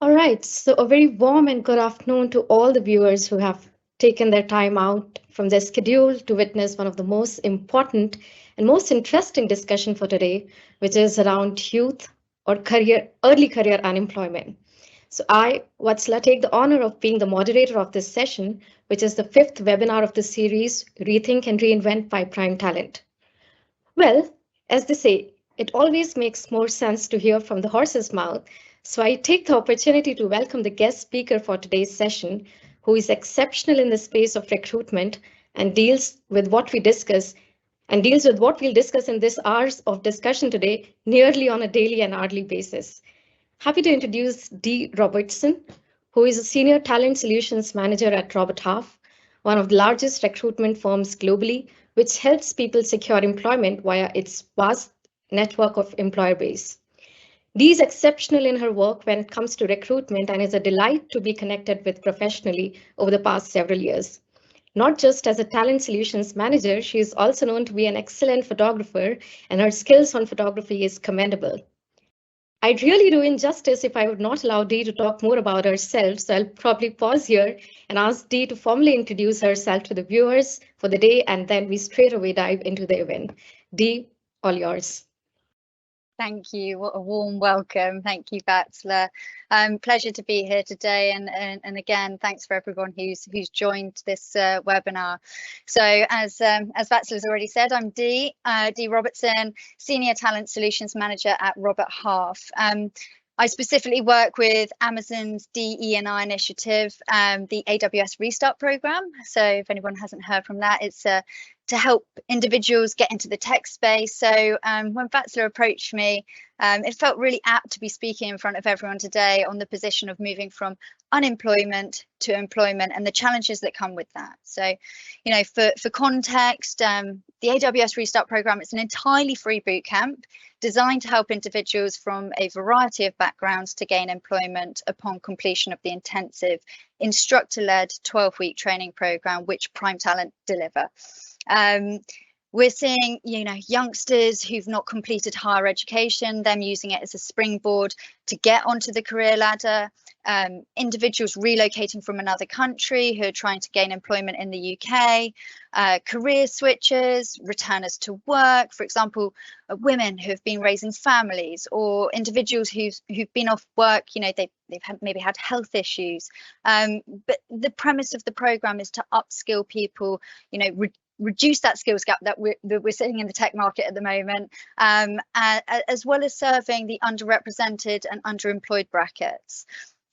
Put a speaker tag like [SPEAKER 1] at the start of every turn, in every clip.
[SPEAKER 1] All right, so a very warm and good afternoon to all the viewers who have taken their time out from their schedule to witness one of the most important and most interesting discussion for today, which is around youth or early career unemployment. So I, Vatsala, take the honor of being the moderator of this session, which is the fifth webinar of the series, Rethink and Reinvent by Prime Talent. Well, as they say, it always makes more sense to hear from the horse's mouth. So I take the opportunity to welcome the guest speaker for today's session, who is exceptional in the space of recruitment and deals with what we'll discuss in this hours of discussion today, nearly on a daily and hourly basis. Happy to introduce Dee Robertson, who is a Senior Talent Solutions Manager at Robert Half, one of the largest recruitment firms globally, which helps people secure employment via its vast network of employer base. Dee is exceptional in her work when it comes to recruitment and is a delight to be connected with professionally over the past several years. Not just as a talent solutions manager, she is also known to be an excellent photographer, and her skills on photography is commendable. I'd really do injustice if I would not allow Dee to talk more about herself, so I'll probably pause here and ask Dee to formally introduce herself to the viewers for the day, and then we straight away dive into the event. Dee, all yours.
[SPEAKER 2] Thank you. What a warm welcome. Thank you, Batsler. Pleasure to be here today. And again, thanks for everyone who's joined this webinar. So as Batsler's already said, I'm Dee Robertson, Senior Talent Solutions Manager at Robert Half. I specifically work with Amazon's DE&I initiative, the AWS Restart program. So if anyone hasn't heard from that, it's to help individuals get into the tech space. So when Batsler approached me, it felt really apt to be speaking in front of everyone today on the position of moving from unemployment to employment and the challenges that come with that. So, you know, for context, the AWS Restart program is an entirely free bootcamp designed to help individuals from a variety of backgrounds to gain employment upon completion of the intensive instructor-led 12-week training program, which Prime Talent deliver. We're seeing, you know, youngsters who've not completed higher education, them using it as a springboard to get onto the career ladder, individuals relocating from another country who are trying to gain employment in the UK, career switchers, returners to work, for example, women who have been raising families, or individuals who've been off work, you know, they've maybe had health issues. But the premise of the program is to upskill people, you know, reduce that skills gap that we're seeing in the tech market at the moment, as well as serving the underrepresented and underemployed brackets.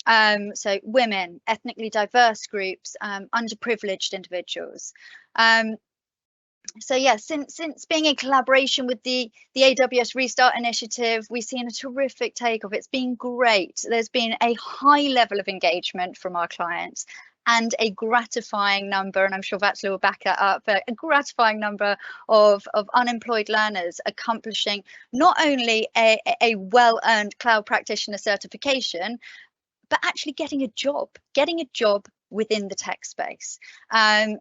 [SPEAKER 2] So women, ethnically diverse groups, underprivileged individuals. So yeah, since being in collaboration with the AWS Restart initiative, we've seen a terrific takeoff. It's been great. There's been a high level of engagement from our clients and a gratifying number, and I'm sure Vatsala will back that up, but a gratifying number of unemployed learners accomplishing not only a well-earned cloud practitioner certification, but actually getting a job within the tech space.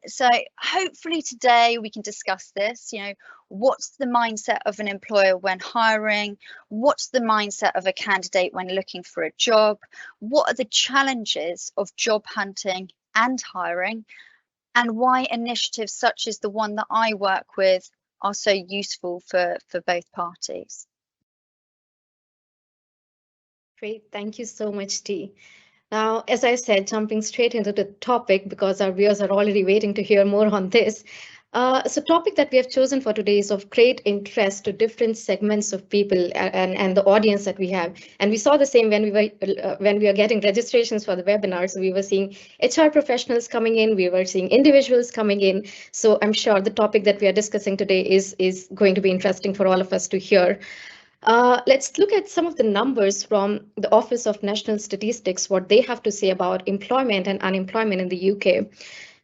[SPEAKER 2] So hopefully today we can discuss this. You know, what's the mindset of an employer when hiring? What's the mindset of a candidate when looking for a job? What are the challenges of job hunting and hiring? And why initiatives such as the one that I work with are so useful for both parties.
[SPEAKER 1] Great, thank you so much, Dee. Now, as I said, jumping straight into the topic because our viewers are already waiting to hear more on this. So topic that we have chosen for today is of great interest to different segments of people and the audience that we have. And we saw the same when we were getting registrations for the webinars. We were seeing HR professionals coming in, we were seeing individuals coming in. So I'm sure the topic that we are discussing today is going to be interesting for all of us to hear. Let's look at some of the numbers from the Office of National Statistics, what they have to say about employment and unemployment in the UK.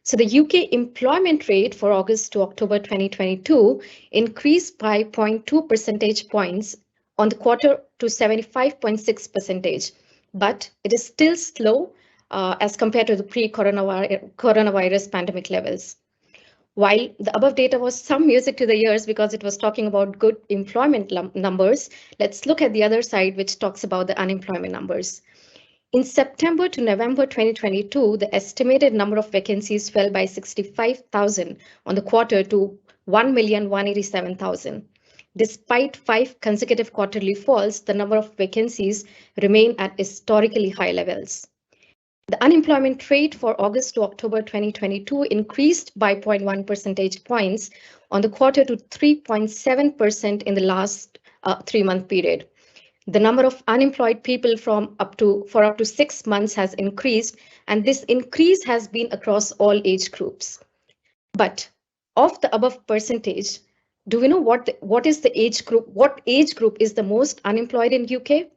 [SPEAKER 1] So the UK employment rate for August to October 2022 increased by 0.2 percentage points on the quarter to 75.6%, but it is still slow as compared to the pre-coronavirus pandemic levels. While the above data was some music to the ears because it was talking about good employment numbers, let's look at the other side, which talks about the unemployment numbers. In September to November 2022, the estimated number of vacancies fell by 65,000 on the quarter to 1,187,000. Despite 5 consecutive quarterly falls, the number of vacancies remain at historically high levels. The unemployment rate for August to October 2022 increased by 0.1 percentage points on the quarter to 3.7% in the last 3-month period. The number of unemployed people for up to 6 months has increased, and this increase has been across all age groups. But of the above percentage, do we know what is the age group? What age group is the most unemployed in UK?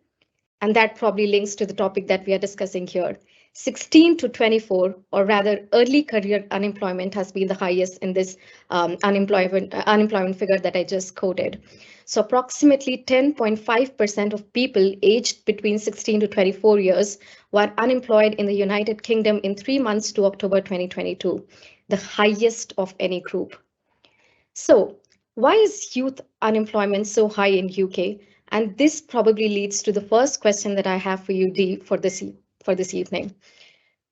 [SPEAKER 1] And that probably links to the topic that we are discussing here. 16 to 24, or rather early career unemployment, has been the highest in this unemployment figure that I just quoted. So approximately 10.5% of people aged between 16 to 24 years were unemployed in the United Kingdom in 3 months to October 2022, the highest of any group. So why is youth unemployment so high in UK? And this probably leads to the first question that I have for you, Dee, for this evening.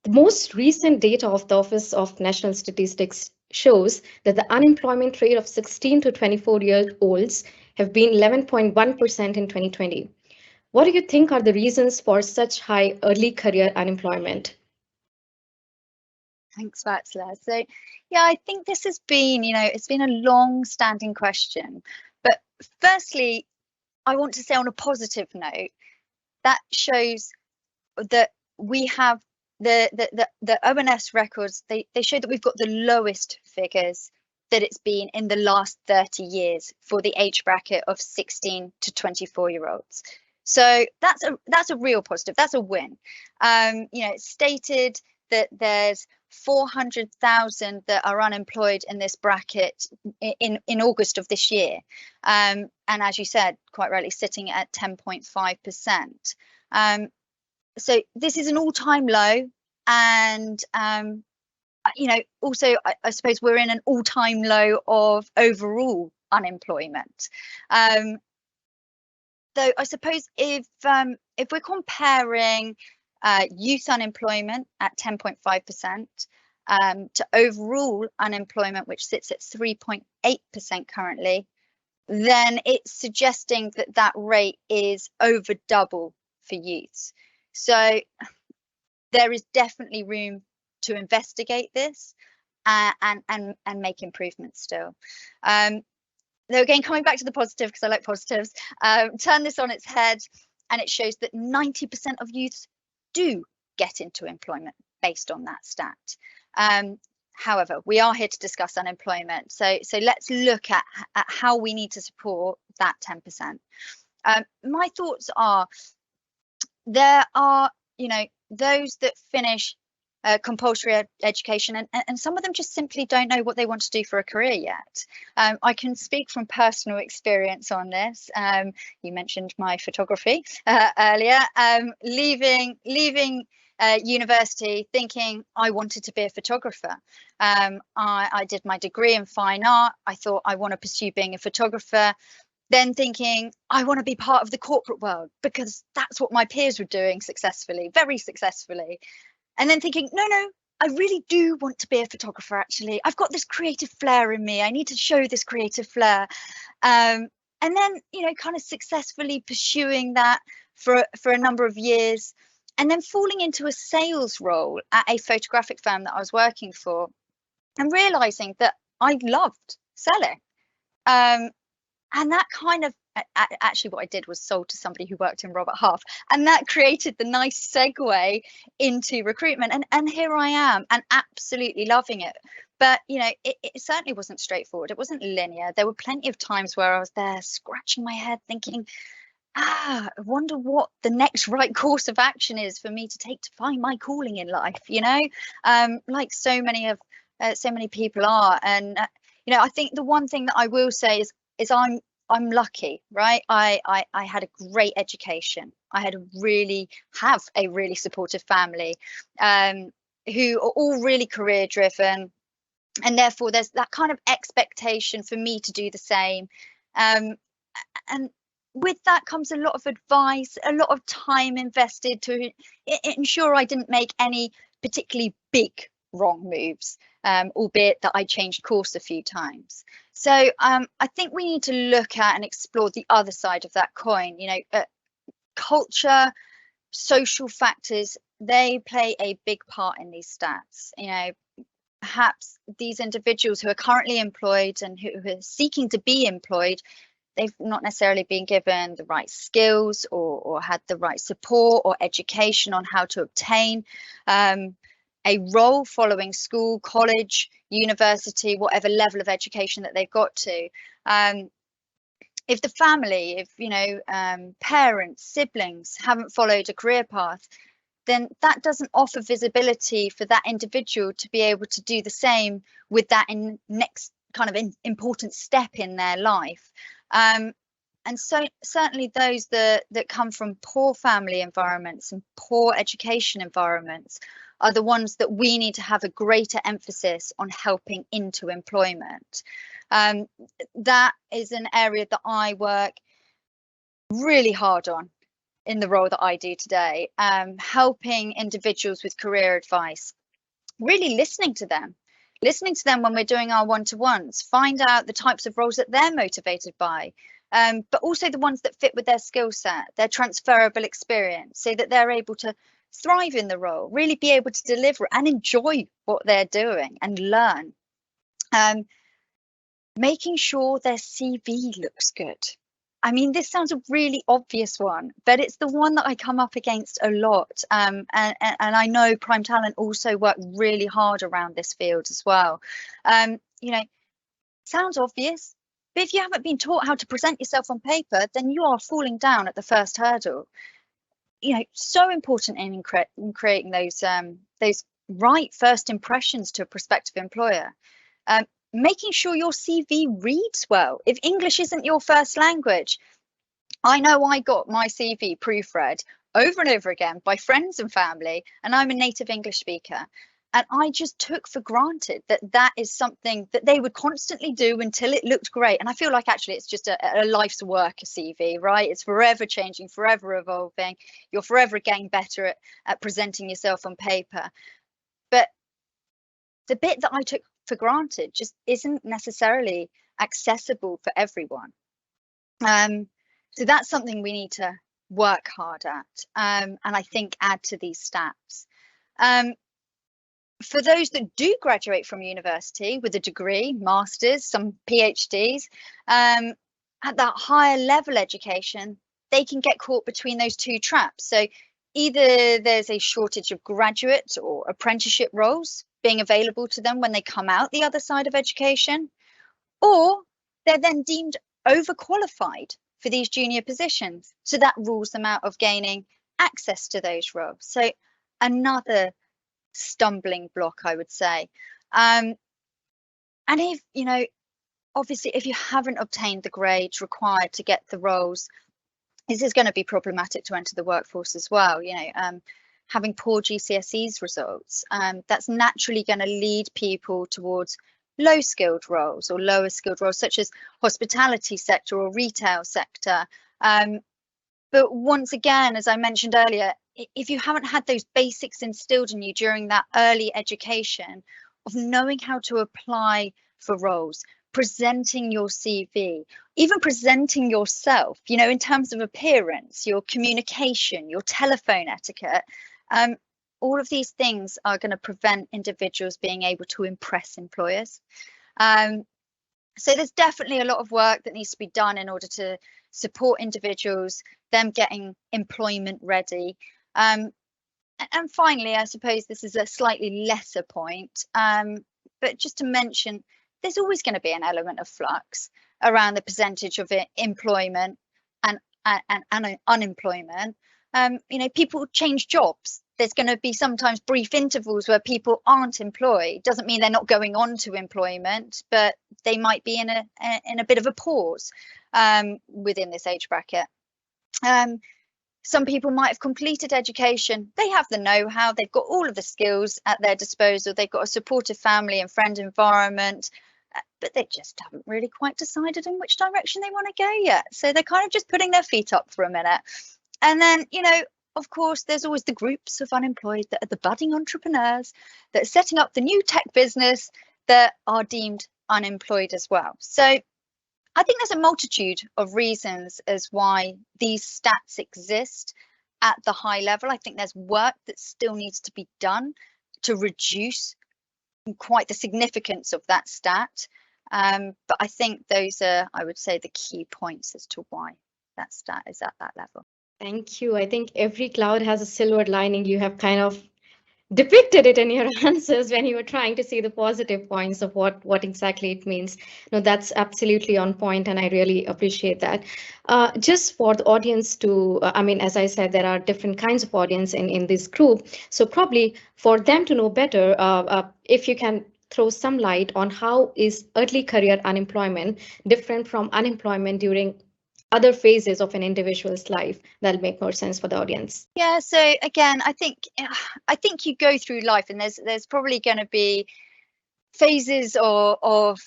[SPEAKER 1] The most recent data of the Office of National Statistics shows that the unemployment rate of 16 to 24-year-olds have been 11.1% in 2020. What do you think are the reasons for such high early career unemployment?
[SPEAKER 2] Thanks, Vatsala. So, yeah, I think this has been, it's been a long-standing question. But firstly, I want to say on a positive note, that shows that we have the ONS records, they show that we've got the lowest figures that it's been in the last 30 years for the age bracket of 16 to 24-year-olds. So that's a real positive. That's a win. It's stated that there's 400,000 that are unemployed in this bracket in August of this year. And as you said, quite rightly, sitting at 10.5%. So this is an all-time low. And, also, I suppose we're in an all-time low of overall unemployment. Though I suppose if we're comparing youth unemployment at 10.5% to overall unemployment, which sits at 3.8% currently, then it's suggesting that that rate is over double for youths. So there is definitely room to investigate this and make improvements still. Though again, coming back to the positive, because I like positives, turn this on its head, and it shows that 90% of youths do get into employment based on that stat. However, we are here to discuss unemployment. So let's look at how we need to support that 10%. My thoughts are, there are, those that finish compulsory education, and some of them just simply don't know what they want to do for a career yet. I can speak from personal experience on this. You mentioned my photography earlier. Leaving university thinking I wanted to be a photographer. I did my degree in fine art. I thought I want to pursue being a photographer. Then thinking I want to be part of the corporate world because that's what my peers were doing successfully, very successfully. And then thinking, no, I really do want to be a photographer, actually. I've got this creative flair in me. I need to show this creative flair. And then, kind of successfully pursuing that for a number of years, and then falling into a sales role at a photographic firm that I was working for, and realizing that I loved selling. And that kind of, actually what I did was sold to somebody who worked in Robert Half, and that created the nice segue into recruitment. And here I am, and absolutely loving it. But, it certainly wasn't straightforward. It wasn't linear. There were plenty of times where I was there scratching my head thinking, I wonder what the next right course of action is for me to take to find my calling in life, like so many people are. And, I think the one thing that I will say is I'm lucky, right? I had a great education. I have a really supportive family, who are all really career driven, and therefore there's that kind of expectation for me to do the same. And with that comes a lot of advice, a lot of time invested to ensure I didn't make any particularly big wrong moves, albeit that I changed course a few times. So I think we need to look at and explore the other side of that coin. Culture, social factors, they play a big part in these stats. Perhaps these individuals who are currently employed and who are seeking to be employed, they've not necessarily been given the right skills or had the right support or education on how to obtain a role following school, college, university, whatever level of education that they've got to. If the family, parents, siblings haven't followed a career path, then that doesn't offer visibility for that individual to be able to do the same with that next kind of important step in their life. And so certainly those that come from poor family environments and poor education environments are the ones that we need to have a greater emphasis on helping into employment. That is an area that I work really hard on in the role that I do today, helping individuals with career advice, really listening to them when we're doing our one-to-ones, find out the types of roles that they're motivated by, but also the ones that fit with their skill set, their transferable experience, so that they're able to thrive in the role, really be able to deliver and enjoy what they're doing and learn. Making sure their CV looks good. I mean, this sounds a really obvious one, but it's the one that I come up against a lot. And I know Prime Talent also work really hard around this field as well. Sounds obvious, but if you haven't been taught how to present yourself on paper, then you are falling down at the first hurdle. So important in creating those right first impressions to a prospective employer. Making sure your CV reads well. If English isn't your first language, I know I got my CV proofread over and over again by friends and family, and I'm a native English speaker. And I just took for granted that that is something that they would constantly do until it looked great. And I feel like actually it's just a life's work, a CV, right? It's forever changing, forever evolving. You're forever getting better at presenting yourself on paper. But the bit that I took for granted just isn't necessarily accessible for everyone. So that's something we need to work hard at, and I think add to these stats. For those that do graduate from university with a degree, masters, some PhDs, at that higher level education, they can get caught between those two traps. So either there's a shortage of graduate or apprenticeship roles being available to them when they come out the other side of education, or they're then deemed overqualified for these junior positions. So that rules them out of gaining access to those roles. So another stumbling block, I would say. And if, obviously, if you haven't obtained the grades required to get the roles, this is going to be problematic to enter the workforce as well. Having poor GCSEs results, that's naturally going to lead people towards low skilled roles or lower skilled roles, such as hospitality sector or retail sector. But once again, as I mentioned earlier, if you haven't had those basics instilled in you during that early education of knowing how to apply for roles, presenting your CV, even presenting yourself, in terms of appearance, your communication, your telephone etiquette, all of these things are going to prevent individuals being able to impress employers. So there's definitely a lot of work that needs to be done in order to support individuals, them getting employment ready. And finally, I suppose this is a slightly lesser point, but just to mention, there's always going to be an element of flux around the percentage of employment and unemployment. People change jobs. There's going to be sometimes brief intervals where people aren't employed. Doesn't mean they're not going on to employment, but they might be in a bit of a pause within this age bracket. Some people might have completed education. They have the know-how. They've got all of the skills at their disposal. They've got a supportive family and friend environment. but they just haven't really quite decided in which direction they want to go yet. So they're kind of just putting their feet up for a minute. And then, of course, there's always the groups of unemployed that are the budding entrepreneurs that are setting up the new tech business that are deemed unemployed as well. So I think there's a multitude of reasons as why these stats exist at the high level. I think there's work that still needs to be done to reduce quite the significance of that stat. But I think those are, I would say, the key points as to why that stat is at that level.
[SPEAKER 1] Thank you. I think every cloud has a silver lining. You have kind of depicted it in your answers when you were trying to see the positive points of what exactly it means. No, that's absolutely on point, and I really appreciate that. Just for the audience to, I mean, as I said, there are different kinds of audience in this group. So probably for them to know better, if you can throw some light on how is early career unemployment different from unemployment during other phases of an individual's life, that'll make more sense for the audience.
[SPEAKER 2] Yeah, so again, I think you go through life, and there's probably going to be phases of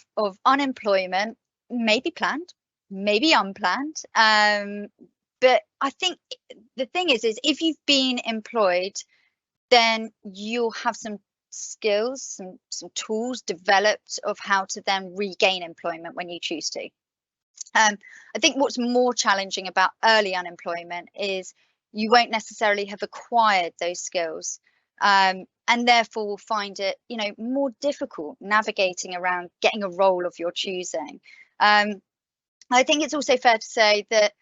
[SPEAKER 2] unemployment, maybe planned, maybe unplanned. But I think the thing is if you've been employed, then you'll have some skills, some tools developed of how to then regain employment when you choose to. I think what's more challenging about early unemployment is you won't necessarily have acquired those skills, and therefore will find it, more difficult navigating around getting a role of your choosing. I think it's also fair to say that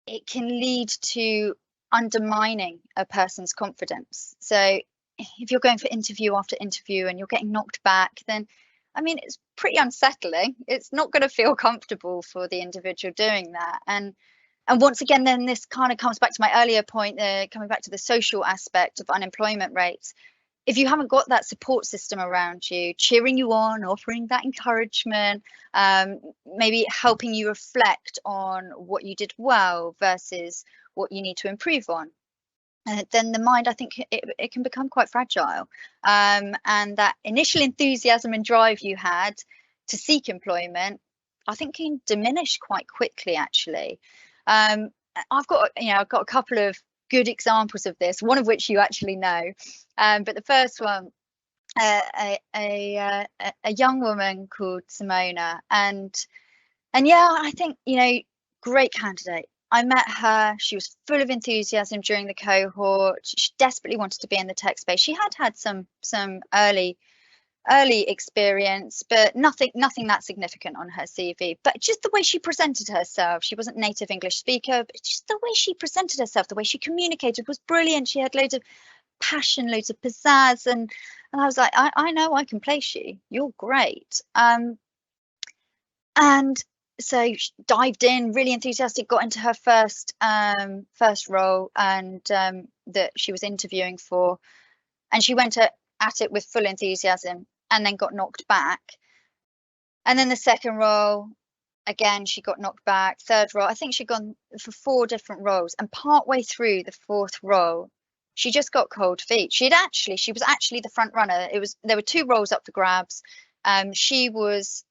[SPEAKER 2] it can lead to undermining a person's confidence. So if you're going for interview after interview and you're getting knocked back, then I mean, it's pretty unsettling. It's not going to feel comfortable for the individual doing that. And once again, then this kind of comes back to my earlier point, coming back to the social aspect of unemployment rates. If you haven't got that support system around you, cheering you on, offering that encouragement, maybe helping you reflect on what you did well versus what you need to improve on, then the mind, I think, it can become quite fragile. And that initial enthusiasm and drive you had to seek employment, I think, can diminish quite quickly, actually. I've got a couple of good examples of this, one of which you actually know. But the first one, a young woman called Simona, and yeah, I think, great candidate. I met her, she was full of enthusiasm during the cohort. She desperately wanted to be in the tech space. She had some early experience, but nothing that significant on her CV. But just the way she presented herself, she wasn't a native English speaker, but just the way she presented herself, the way she communicated was brilliant. She had loads of passion, loads of pizzazz, and I was like, I know I can place you. You're great. And so she dived in, really enthusiastic, got into her first role, and that she was interviewing for, and she went at it with full enthusiasm, and then got knocked back. And then the second role, again, she got knocked back. Third role, I think she'd gone for 4 different roles, and partway through the 4th role, she just got cold feet. She was actually the front runner. There were 2 roles up for grabs. She was,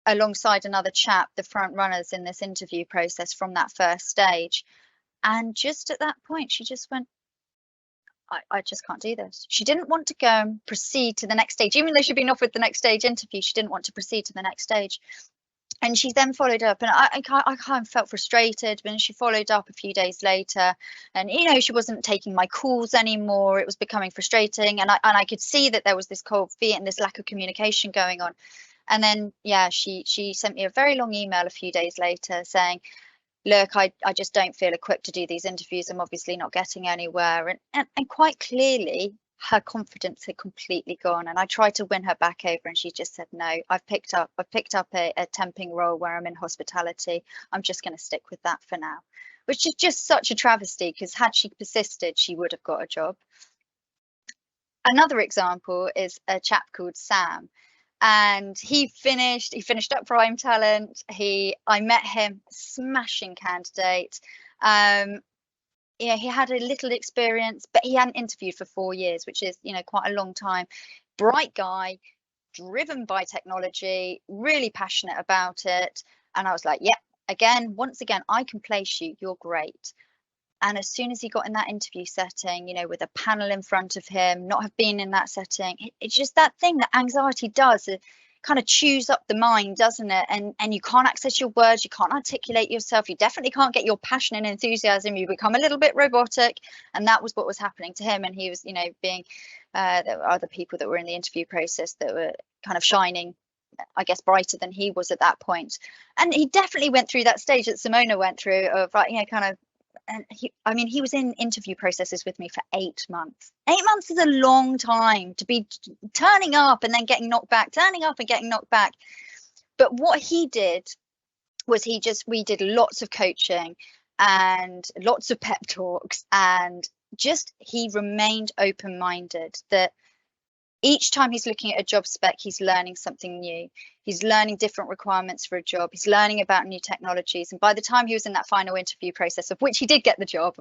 [SPEAKER 2] alongside another chap, the front runners in this interview process from that first stage. And just at that point, she just went, I just can't do this. She didn't want to go and proceed to the next stage. Even though she'd been offered the next stage interview, she didn't want to proceed to the next stage. And she then followed up, and I kind of felt frustrated. When she followed up a few days later, and she wasn't taking my calls anymore. It was becoming frustrating, and I could see that there was this cold feet and this lack of communication going on. And then, yeah, she sent me a very long email a few days later saying, look, I just don't feel equipped to do these interviews. I'm obviously not getting anywhere. And quite clearly, her confidence had completely gone. And I tried to win her back over, and she just said, no, I've picked up a temping role where I'm in hospitality. I'm just going to stick with that for now, which is just such a travesty, because had she persisted, she would have got a job. Another example is a chap called Sam. And he finished up Prime Talent. I met him, smashing candidate. He had a little experience, but he hadn't interviewed for 4 years, which is, quite a long time. Bright guy, driven by technology, really passionate about it. And I was like, yeah, once again, I can place you, you're great. And as soon as he got in that interview setting, you know, with a panel in front of him, not have been in that setting, it's just that thing that anxiety does. It kind of chews up the mind, doesn't it? And you can't access your words, you can't articulate yourself, you definitely can't get your passion and enthusiasm, you become a little bit robotic. And that was what was happening to him. And he was, you know, being, there were other people that were in the interview process that were kind of shining, I guess, brighter than he was at that point. And he definitely went through that stage that Simona went through of, you know, kind of, and he was in interview processes with me for 8 months. 8 months is a long time to be turning up and then getting knocked back, turning up and getting knocked back. But what he did was we did lots of coaching and lots of pep talks, and just he remained open-minded that each time he's looking at a job spec, he's learning something new. He's learning different requirements for a job. He's learning about new technologies. And by the time he was in that final interview process, of which he did get the job,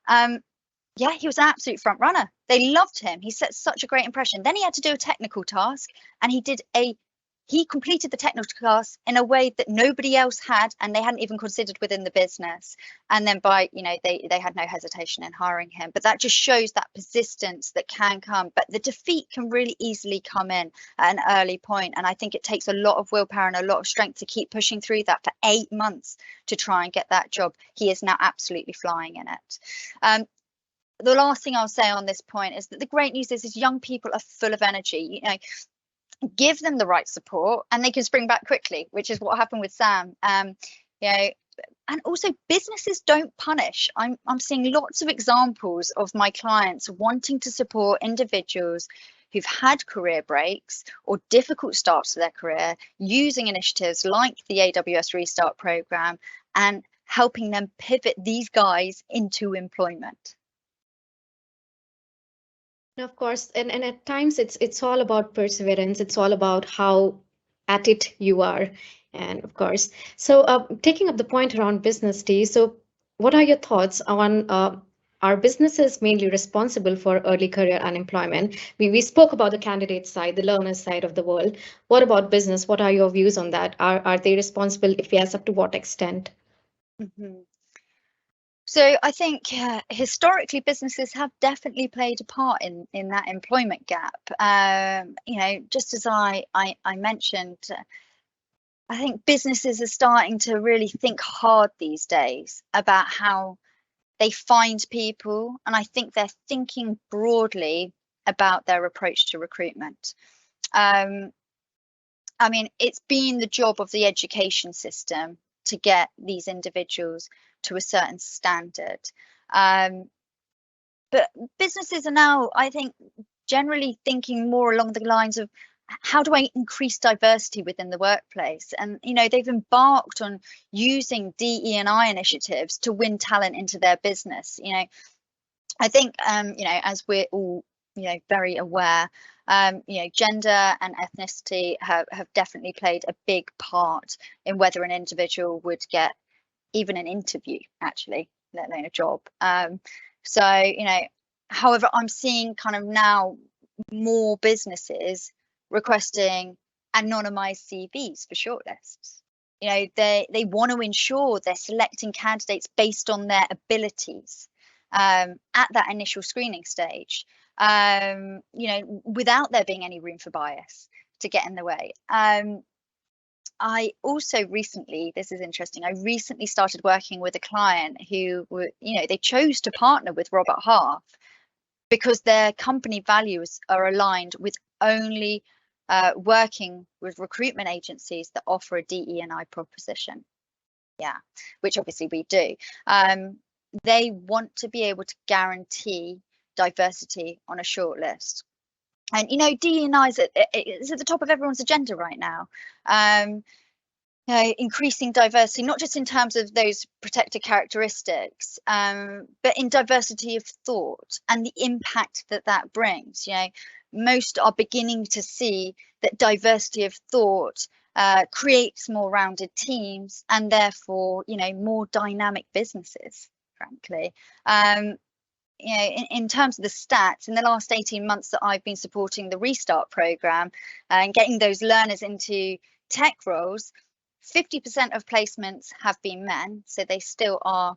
[SPEAKER 2] yeah, he was an absolute front runner. They loved him. He set such a great impression. Then he had to do a technical task, and he completed the technical task in a way that nobody else had, and they hadn't even considered within the business. And then they had no hesitation in hiring him. But that just shows that persistence that can come. But the defeat can really easily come in at an early point. And I think it takes a lot of willpower and a lot of strength to keep pushing through that for 8 months to try and get that job. He is now absolutely flying in it. The last thing I'll say on this point is that the great news is young people are full of energy. You know, give them the right support and they can spring back quickly, which is what happened with Sam. You know, and also businesses don't punish. I'm seeing lots of examples of my clients wanting to support individuals who've had career breaks or difficult starts to their career, using initiatives like the AWS Restart program and helping them pivot these guys into employment.
[SPEAKER 1] Of course, and at times it's all about perseverance. It's all about how at it you are, and of course. So, taking up the point around business, Dee. So, what are your thoughts on are businesses mainly responsible for early career unemployment? We spoke about the candidate side, the learner side of the world. What about business? What are your views on that? Are they responsible? If yes, up to what extent?
[SPEAKER 2] Mm-hmm. So I think historically businesses have definitely played a part in that employment gap. You know, just as I mentioned, I think businesses are starting to really think hard these days about how they find people, and I think they're thinking broadly about their approach to recruitment. I mean, it's been the job of the education system to get these individuals to a certain standard. But businesses are now, I think, generally thinking more along the lines of how do I increase diversity within the workplace? And, you know, they've embarked on using DE&I initiatives to win talent into their business. You know, I think, you know, as we're all, you know, very aware, you know, gender and ethnicity have definitely played a big part in whether an individual would get even an interview, actually, let alone a job. So, you know, however, I'm seeing kind of now more businesses requesting anonymized CVs for shortlists. You know, they want to ensure they're selecting candidates based on their abilities at that initial screening stage, you know, without there being any room for bias to get in the way. I also recently, this is interesting, I recently started working with a client who were, you know, they chose to partner with Robert Half because their company values are aligned with only working with recruitment agencies that offer a DE&I proposition. Yeah, which obviously we do. They want to be able to guarantee diversity on a shortlist. And, you know, DE&I is at the top of everyone's agenda right now. You know, increasing diversity, not just in terms of those protected characteristics, but in diversity of thought and the impact that that brings. You know, most are beginning to see that diversity of thought creates more rounded teams and therefore, you know, more dynamic businesses, frankly. you know, in terms of the stats, in the last 18 months that I've been supporting the Restart program and getting those learners into tech roles, 50% of placements have been men, so they still are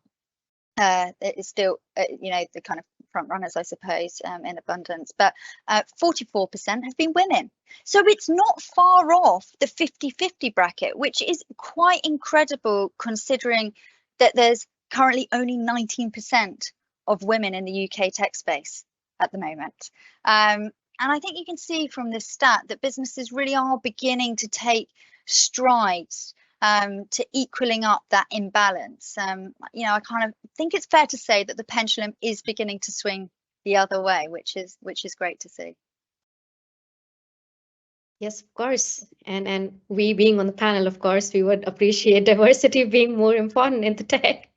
[SPEAKER 2] it's still you know, the kind of front runners, I suppose, in abundance, but 44% have been women. So it's not far off the 50-50 bracket, which is quite incredible considering that there's currently only 19% of women in the UK tech space at the moment. And I think you can see from this stat that businesses really are beginning to take strides to equaling up that imbalance. You know, I kind of think it's fair to say that the pendulum is beginning to swing the other way, which is great to see.
[SPEAKER 1] Yes, of course. And we being on the panel, of course, we would appreciate diversity being more important in the tech.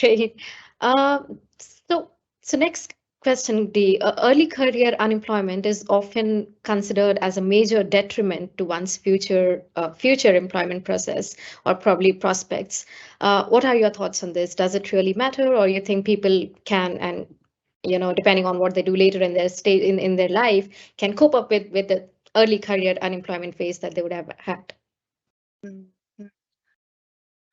[SPEAKER 1] Great. So next question, the early career unemployment is often considered as a major detriment to one's future employment process or probably prospects. What are your thoughts on this? Does it really matter, or you think people can, and you know, depending on what they do later in their state in their life, can cope up with the early career unemployment phase that they would have had?
[SPEAKER 2] Mm-hmm.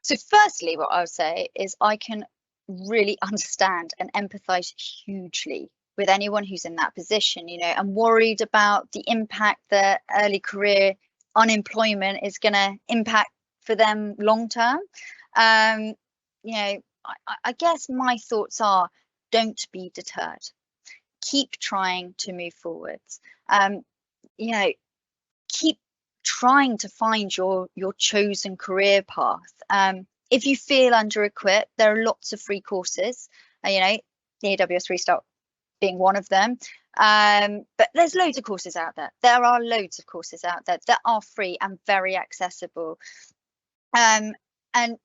[SPEAKER 2] So firstly, what I would say is I can really understand and empathize hugely with anyone who's in that position, you know, and worried about the impact that early career unemployment is going to impact for them long term. You know, I guess my thoughts are, don't be deterred. Keep trying to move forwards. You know, keep trying to find your chosen career path. If you feel under-equipped, there are lots of free courses, you know, the AWS Restart being one of them. But there's loads of courses out there. There are loads of courses out there that are free and very accessible. And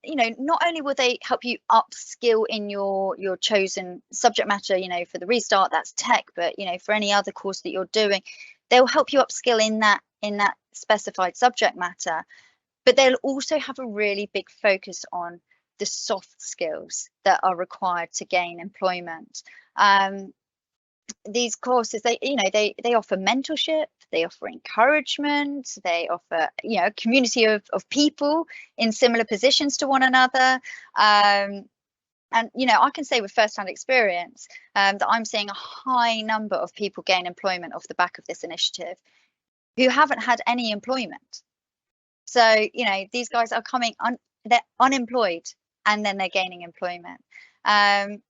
[SPEAKER 2] you know, not only will they help you upskill in your chosen subject matter, you know, for the Restart, that's tech, but you know, for any other course that you're doing, they'll help you upskill in that specified subject matter. But they'll also have a really big focus on the soft skills that are required to gain employment. These courses, they offer mentorship, they offer encouragement, they offer, you know, a community of people in similar positions to one another. And you know, I can say with first-hand experience that I'm seeing a high number of people gain employment off the back of this initiative who haven't had any employment. So, you know, these guys are they're unemployed and then they're gaining employment, and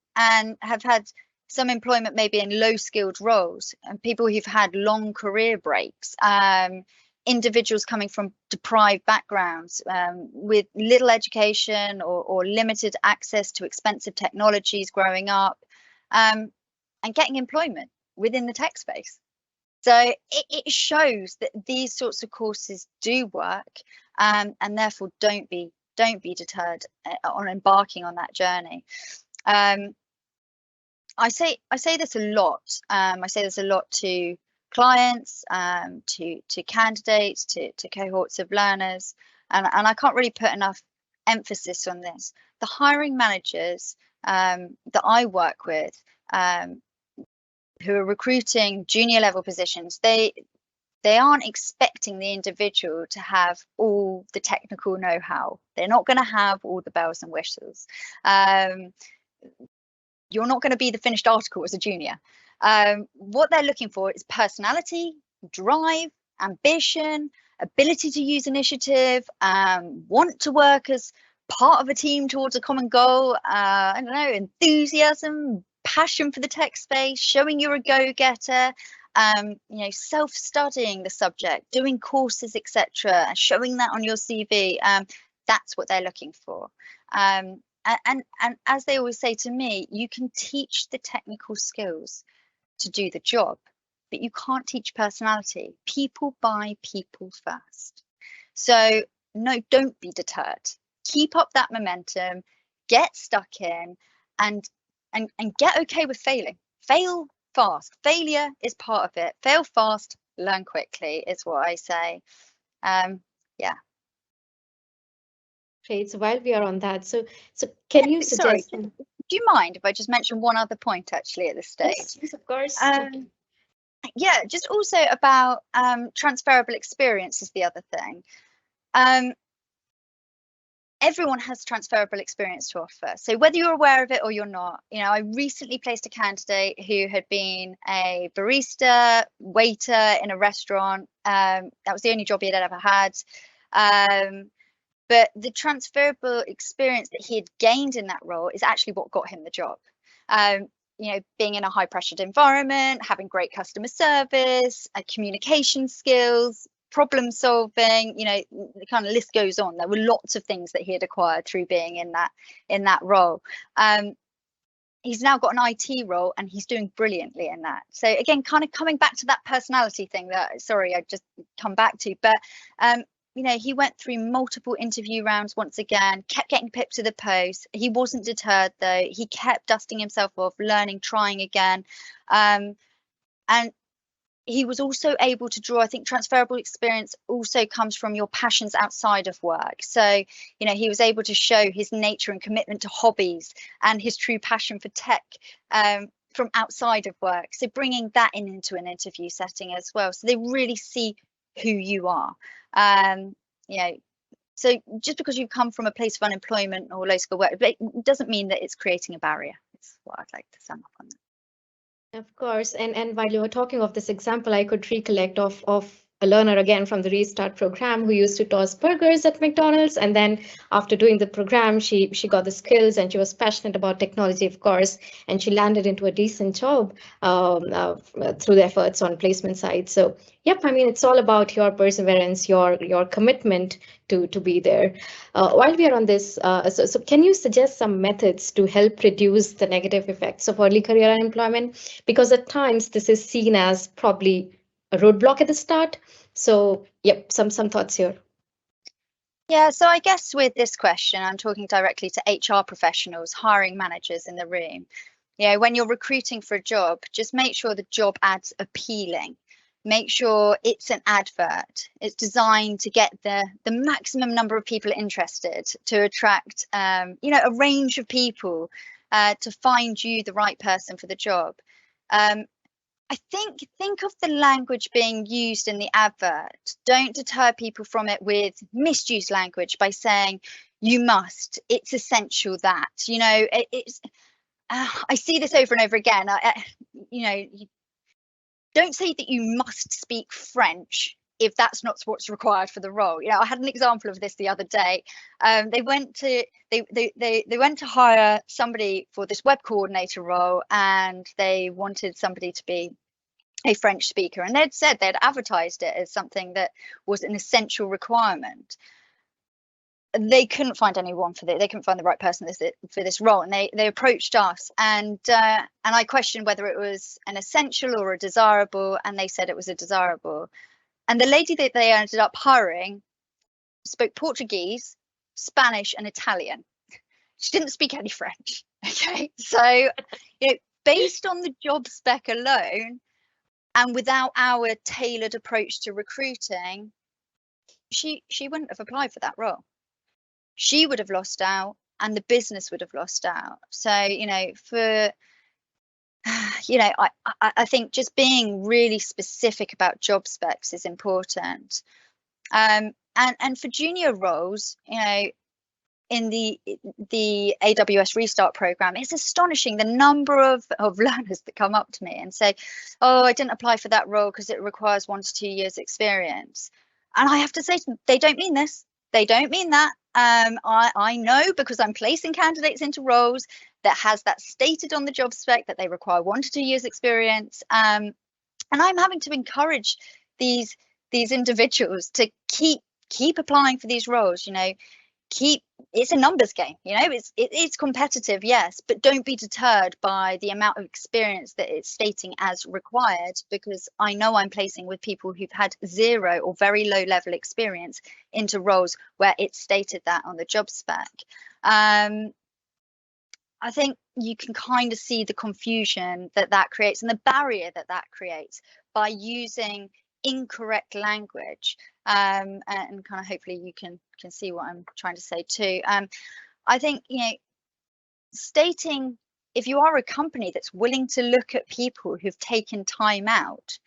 [SPEAKER 2] have had some employment maybe in low-skilled roles, and people who've had long career breaks, individuals coming from deprived backgrounds with little education or limited access to expensive technologies growing up, and getting employment within the tech space. So it shows that these sorts of courses do work, and therefore don't be deterred on embarking on that journey. I say this a lot. I say this a lot to clients, to candidates, to cohorts of learners, and I can't really put enough emphasis on this. The hiring managers that I work with, who are recruiting junior level positions, they aren't expecting the individual to have all the technical know-how. They're not going to have all the bells and whistles. You're not going to be the finished article as a junior. What they're looking for is personality, drive, ambition, ability to use initiative, want to work as part of a team towards a common goal, I don't know, enthusiasm, passion for the tech space, showing you're a go-getter, you know, self-studying the subject, doing courses, etc., showing that on your CV. That's what they're looking for. And as they always say to me, you can teach the technical skills to do the job, but you can't teach personality. People buy people first. So no, don't be deterred. Keep up that momentum, get stuck in, and get okay with failing. Fail fast. Failure is part of it. Fail fast, learn quickly is what I say. Yeah.
[SPEAKER 1] Great. So while we are on that, so can you suggest?
[SPEAKER 2] Sorry, do you mind if I just mention one other point actually at this stage?
[SPEAKER 1] Yes, of course.
[SPEAKER 2] Yeah, just also about transferable experience is the other thing. Everyone has transferable experience to offer. So whether you're aware of it or you're not, I recently placed a candidate who had been a barista, waiter in a restaurant. That was the only job he had ever had. But the transferable experience that he had gained in that role is actually what got him the job. Being in a high pressured environment, having great customer service, communication skills, problem solving, the kind of list goes on. There were lots of things that he had acquired through being in that role. He's now got an IT role and he's doing brilliantly in that. So again, kind of coming back to that personality thing that, sorry, I just come back to, but he went through multiple interview rounds once again, kept getting pipped to the post. He wasn't deterred though. He kept dusting himself off, learning, trying again. And he was also able to draw, I think transferable experience also comes from your passions outside of work. So, he was able to show his nature and commitment to hobbies and his true passion for tech from outside of work. So bringing that into an interview setting as well. So they really see who you are. So just because you come from a place of unemployment or low skill work, it doesn't mean that it's creating a barrier. It's what I'd like to sum up on that.
[SPEAKER 1] Of course, and while you were talking of this example, I could recollect of a learner again from the Restart program who used to toss burgers at McDonald's, and then after doing the program, she got the skills and she was passionate about technology, of course, and she landed into a decent job through the efforts on placement side. So, yep, I mean it's all about your perseverance, your commitment to be there. While we are on this, so can you suggest some methods to help reduce the negative effects of early career unemployment? Because at times this is seen as probably a roadblock at the start. So, yep, some thoughts here.
[SPEAKER 2] Yeah, so I guess with this question, I'm talking directly to HR professionals, hiring managers in the room. When you're recruiting for a job, just make sure the job ad's appealing. Make sure it's an advert. It's designed to get the maximum number of people interested, to attract a range of people, to find you the right person for the job. I think of the language being used in the advert. Don't deter people from it with misused language by saying you must, it's essential that, I see this over and over again. Don't say that you must speak French if that's not what's required for the role. I had an example of this the other day. They went to hire somebody for this web coordinator role, and they wanted somebody to be a French speaker, and they'd advertised it as something that was an essential requirement. They couldn't find anyone for this. They couldn't find the right person for this role, and they approached us, and I questioned whether it was an essential or a desirable, and they said it was a desirable. And the lady that they ended up hiring spoke Portuguese, Spanish, and Italian. She didn't speak any French. Okay, so based on the job spec alone, and without our tailored approach to recruiting, she wouldn't have applied for that role. She would have lost out, and the business would have lost out. So, I think just being really specific about job specs is important. And for junior roles, in the AWS Restart program, it's astonishing the number of learners that come up to me and say, oh, I didn't apply for that role because it requires 1 to 2 years experience. And I have to say to them, they don't mean this. They don't mean that. I know, because I'm placing candidates into roles that has that stated on the job spec that they require 1 to 2 years experience. And I'm having to encourage these individuals to keep applying for these roles. It's a numbers game, it's competitive, yes, but don't be deterred by the amount of experience that it's stating as required, because I know I'm placing with people who've had 0 or very low level experience into roles where it's stated that on the job spec. I think you can kind of see the confusion that creates and the barrier that creates by using incorrect language, and kind of hopefully you can see what I'm trying to say too. I think stating if you are a company that's willing to look at people who've taken time out,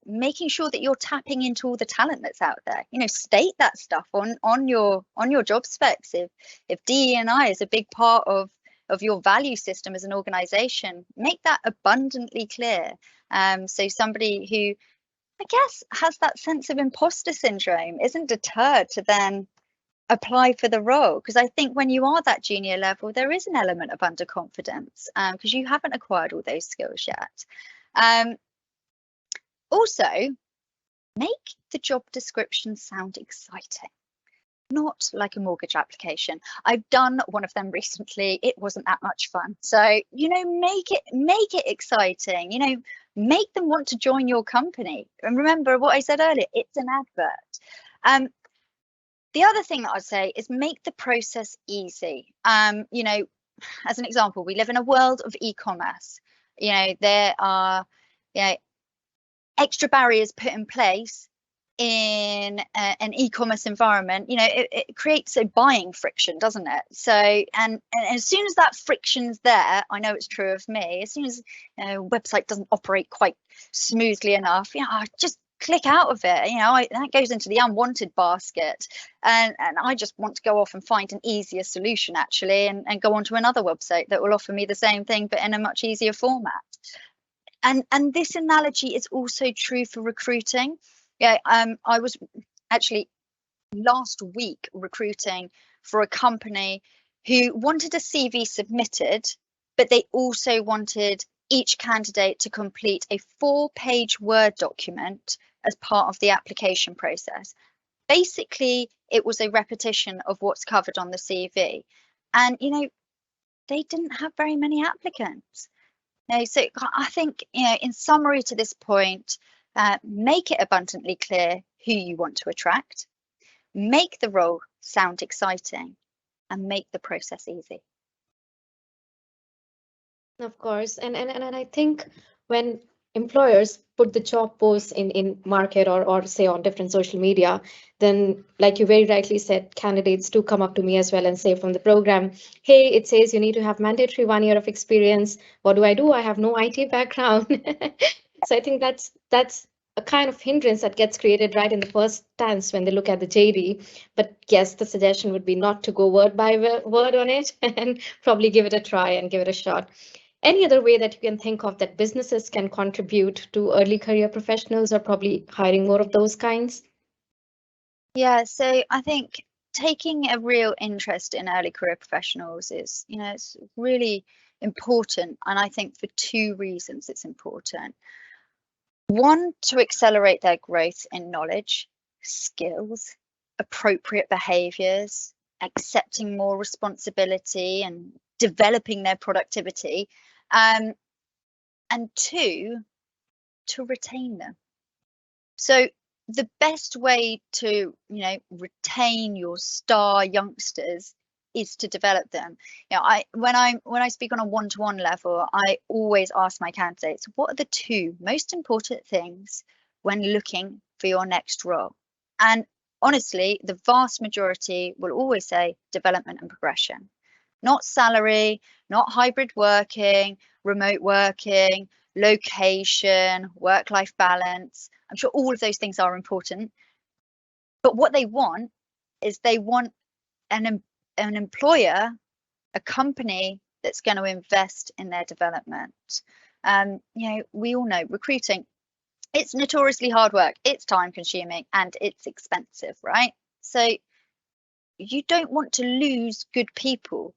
[SPEAKER 2] making sure that you're tapping into all the talent that's out there. State that stuff on your job specs. If DE&I is a big part of your value system as an organization, make that abundantly clear. So somebody who, I guess, has that sense of imposter syndrome isn't deterred to then apply for the role. Because I think when you are that junior level, there is an element of underconfidence because you haven't acquired all those skills yet. Also, make the job description sound exciting, not like a mortgage application. I've done one of them recently. It wasn't that much fun. So, make it exciting, make them want to join your company. And remember what I said earlier, it's an advert. The other thing that I'd say is make the process easy. As an example, we live in a world of e-commerce. There are, extra barriers put in place in an e-commerce environment. It creates a buying friction, doesn't it? So and as soon as that friction's there, I know it's true of me, as soon as a website doesn't operate quite smoothly enough, I just click out of it. That goes into the unwanted basket, and I just want to go off and find an easier solution actually, and go on to another website that will offer me the same thing but in a much easier format. And this analogy is also true for recruiting. I was actually last week recruiting for a company who wanted a CV submitted, but they also wanted each candidate to complete a 4-page Word document as part of the application process. Basically, it was a repetition of what's covered on the CV. And, they didn't have very many applicants. So I think, in summary to this point, make it abundantly clear who you want to attract, make the role sound exciting, and make the process easy.
[SPEAKER 1] Of course. And I think when employers put the job posts in market or say on different social media, then like you very rightly said, candidates do come up to me as well and say from the program, hey, it says you need to have mandatory 1 year of experience. What do? I have no IT background. So I think that's a kind of hindrance that gets created right in the first stance when they look at the JD. But yes, the suggestion would be not to go word by word on it and probably give it a try and give it a shot. Any other way that you can think of that businesses can contribute to early career professionals, or probably hiring more of those kinds?
[SPEAKER 2] Yeah, so I think taking a real interest in early career professionals is, it's really important. And I think for 2 reasons it's important. One, to accelerate their growth in knowledge, skills, appropriate behaviors, accepting more responsibility and developing their productivity. And 2, to retain them. So the best way to, retain your star youngsters is to develop them. When I speak on a one-to-one level, I always ask my candidates, what are the 2 most important things when looking for your next role? And honestly, the vast majority will always say development and progression, not salary, not hybrid working, remote working, location, work-life balance. I'm sure all of those things are important, but what they want is they want an employer, a company that's going to invest in their development. We all know recruiting, it's notoriously hard work, it's time consuming, and it's expensive, right? So you don't want to lose good people.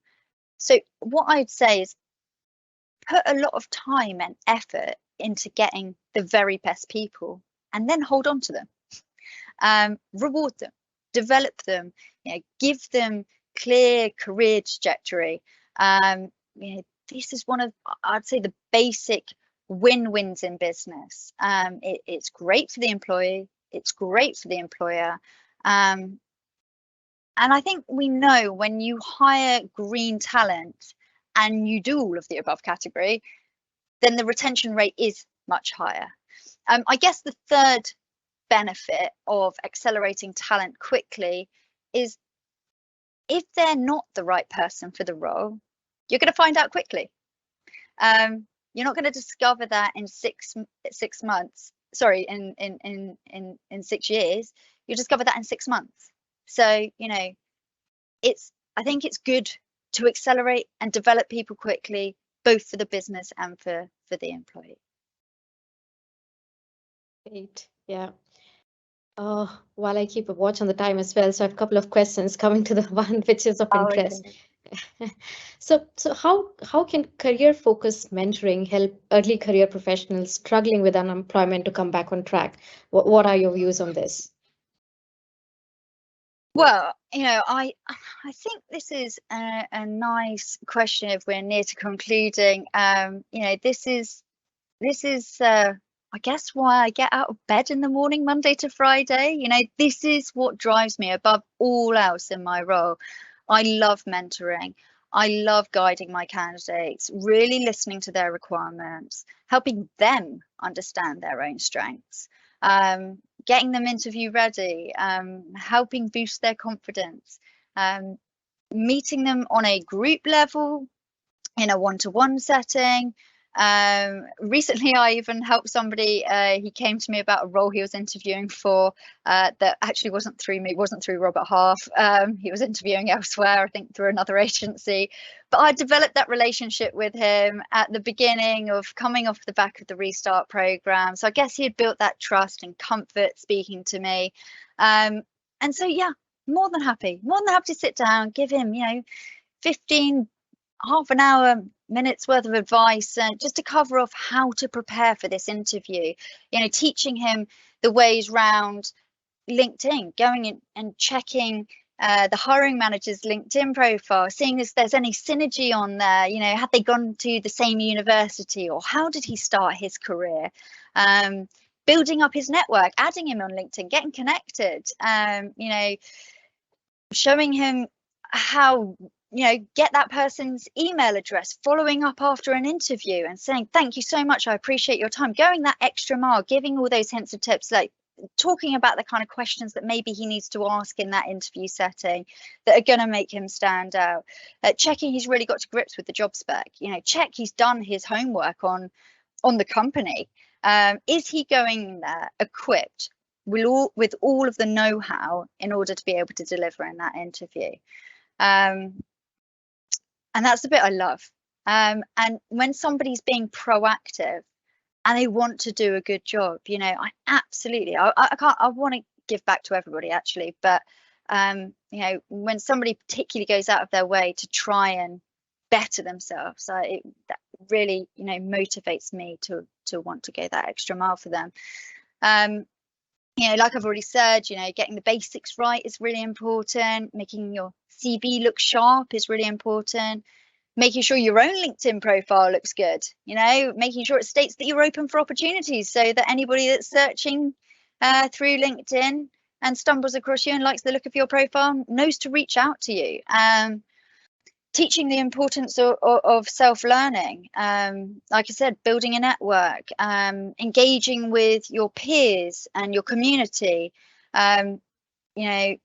[SPEAKER 2] So what I'd say is put a lot of time and effort into getting the very best people, and then hold on to them, reward them, develop them, give them clear career trajectory. This is one of, I'd say, the basic win-wins in business. It's great for the employee, it's great for the employer. And I think we know when you hire green talent and you do all of the above category, then the retention rate is much higher. I guess the third benefit of accelerating talent quickly is if they're not the right person for the role, you're going to find out quickly. You're not going to discover that in 6 months. Sorry, in 6 years. You'll discover that in 6 months. So, you know, I think it's good to accelerate and develop people quickly, both for the business and for the employee.
[SPEAKER 1] Great. Yeah. While I keep a watch on the time as well, so I have a couple of questions coming to the one which is of interest.
[SPEAKER 2] Okay.
[SPEAKER 1] So how can career focused mentoring help early career professionals struggling with unemployment to come back on track? What are your views on this?
[SPEAKER 2] Well, you know, I think this is a nice question if we're near to concluding. You know, this is I guess why I get out of bed in the morning, Monday to Friday. You know, this is what drives me above all else in my role. I love mentoring. I love guiding my candidates, really listening to their requirements, helping them understand their own strengths, getting them interview ready, helping boost their confidence, meeting them on a group level, in a one-to-one setting. Recently, I even helped somebody. He came to me about a role he was interviewing for that actually wasn't through me, wasn't through Robert Half. He was interviewing elsewhere, I think through another agency. But I developed that relationship with him at the beginning of coming off the back of the Restart program. So I guess he had built that trust and comfort speaking to me. And so, yeah, more than happy to sit down, give him, you know, 15, half an hour, minutes worth of advice, just to cover off how to prepare for this interview. You know, teaching him the ways round LinkedIn, going in and checking the hiring manager's LinkedIn profile, seeing if there's any synergy on there. You know, had they gone to the same university, or how did he start his career? Building up his network, adding him on LinkedIn, getting connected. You know, showing him how, you know, get that person's email address, following up after an interview and saying, thank you so much, I appreciate your time, going that extra mile, giving all those hints and tips, like talking about the kind of questions that maybe he needs to ask in that interview setting that are going to make him stand out. Checking he's really got to grips with the job spec, you know, check he's done his homework on the company. Is he going there equipped with all of the know-how in order to be able to deliver in that interview? And that's the bit I love. And when somebody's being proactive and they want to do a good job, you know, I want to give back to everybody actually, but you know, when somebody particularly goes out of their way to try and better themselves, that really, you know, motivates me to want to go that extra mile for them. You know, like I've already said, you know, getting the basics right is really important. Making your CV look sharp is really important. Making sure your own LinkedIn profile looks good, you know, making sure it states that you're open for opportunities, so that anybody that's searching through LinkedIn and stumbles across you and likes the look of your profile knows to reach out to you. Teaching the importance of self-learning, like I said, building a network, engaging with your peers and your community. You know,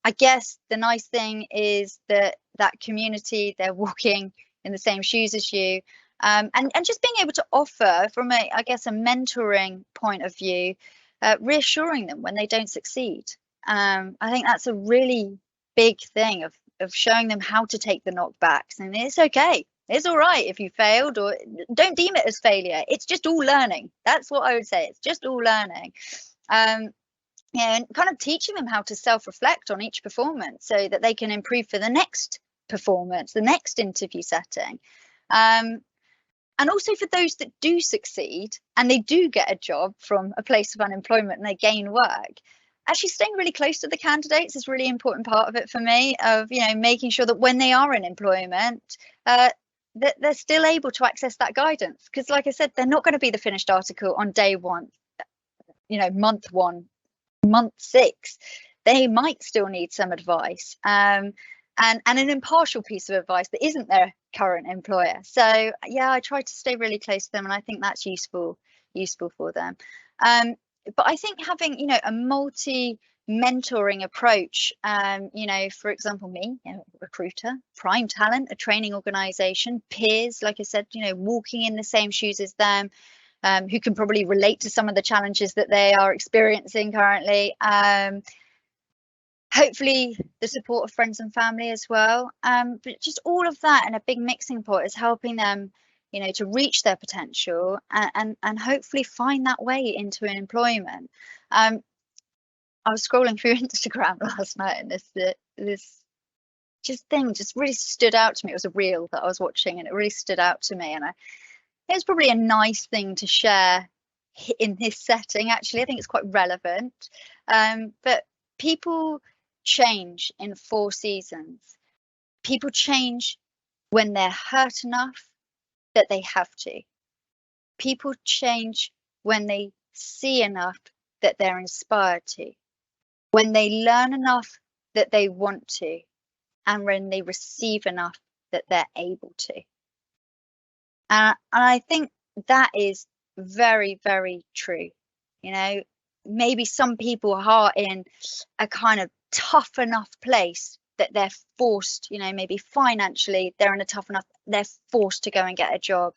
[SPEAKER 2] I guess the nice thing is that community, they're walking in the same shoes as you, and just being able to offer from I guess a mentoring point of view, reassuring them when they don't succeed. I think that's a really big thing of showing them how to take the knockbacks, and it's okay. It's all right if you failed, or don't deem it as failure. It's just all learning. That's what I would say. It's just all learning. Yeah, and kind of teaching them how to self-reflect on each performance so that they can improve for the next performance, the next interview setting. And also for those that do succeed and they do get a job from a place of unemployment and they gain work, actually staying really close to the candidates is a really important part of it for me, of, you know, making sure that when they are in employment, that they're still able to access that guidance. Because like I said, they're not going to be the finished article on day one, you know, month one, month 6. They might still need some advice, and an impartial piece of advice that isn't their current employer. So yeah, I try to stay really close to them, and I think that's useful for them. But I think having, you know, a multi mentoring approach. You know, for example, me, you know, recruiter, prime talent, a training organization, peers, like I said, you know, walking in the same shoes as them, who can probably relate to some of the challenges that they are experiencing currently. Hopefully the support of friends and family as well. But just all of that in a big mixing pot is helping them, you know, to reach their potential and hopefully find that way into an employment. I was scrolling through Instagram last night, and this just thing just really stood out to me. It was a reel that I was watching, and it really stood out to me. And it was probably a nice thing to share in this setting. Actually, I think it's quite relevant. But people change in 4 seasons. People change when they're hurt enough that they have to. People change when they see enough that they're inspired to. When they learn enough that they want to, and when they receive enough that they're able to. And I think that is very, very true. You know, maybe some people are in a kind of tough enough place that they're forced, you know, maybe financially they're in a tough enough, they're forced to go and get a job.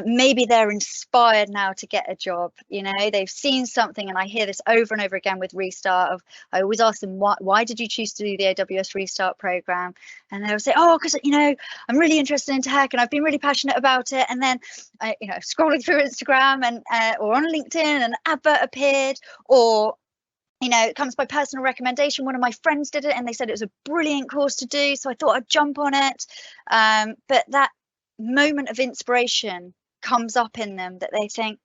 [SPEAKER 2] Maybe they're inspired now to get a job, you know, they've seen something. And I hear this over and over again with Restart. I always ask them, why did you choose to do the AWS Restart program? And they'll say, oh, because, you know, I'm really interested in tech and I've been really passionate about it. And then, you know, scrolling through Instagram and or on LinkedIn, an advert appeared, or, you know, it comes by personal recommendation. One of my friends did it and they said it was a brilliant course to do, so I thought I'd jump on it. But that moment of inspiration comes up in them that they think,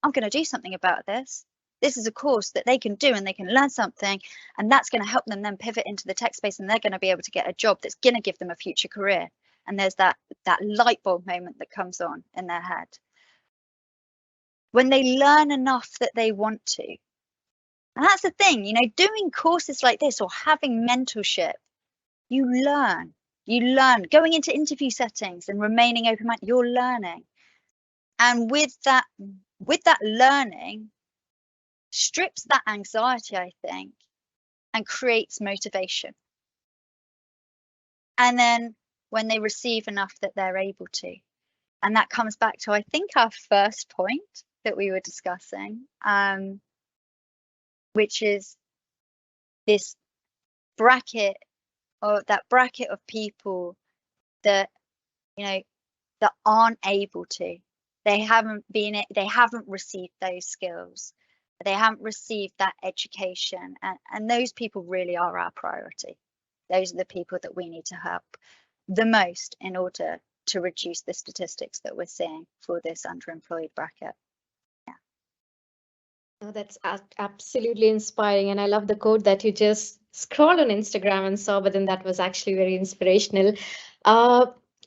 [SPEAKER 2] I'm going to do something about this. This is a course that they can do and they can learn something, and that's going to help them then pivot into the tech space, and they're going to be able to get a job that's going to give them a future career. And there's that light bulb moment that comes on in their head. When they learn enough that they want to. And that's the thing, you know, doing courses like this or having mentorship, you learn. You learn going into interview settings and remaining open-minded, you're learning. And with that learning, strips that anxiety, I think, and creates motivation. And then when they receive enough that they're able to, and that comes back to, I think, our first point that we were discussing, which is this bracket, or that bracket of people that, you know, that aren't able to. They haven't received those skills. They haven't received that education. And those people really are our priority. Those are the people that we need to help the most in order to reduce the statistics that we're seeing for this underemployed bracket.
[SPEAKER 1] Oh, that's absolutely inspiring. And I love the quote that you just scrolled on Instagram and saw, but then that was actually very inspirational.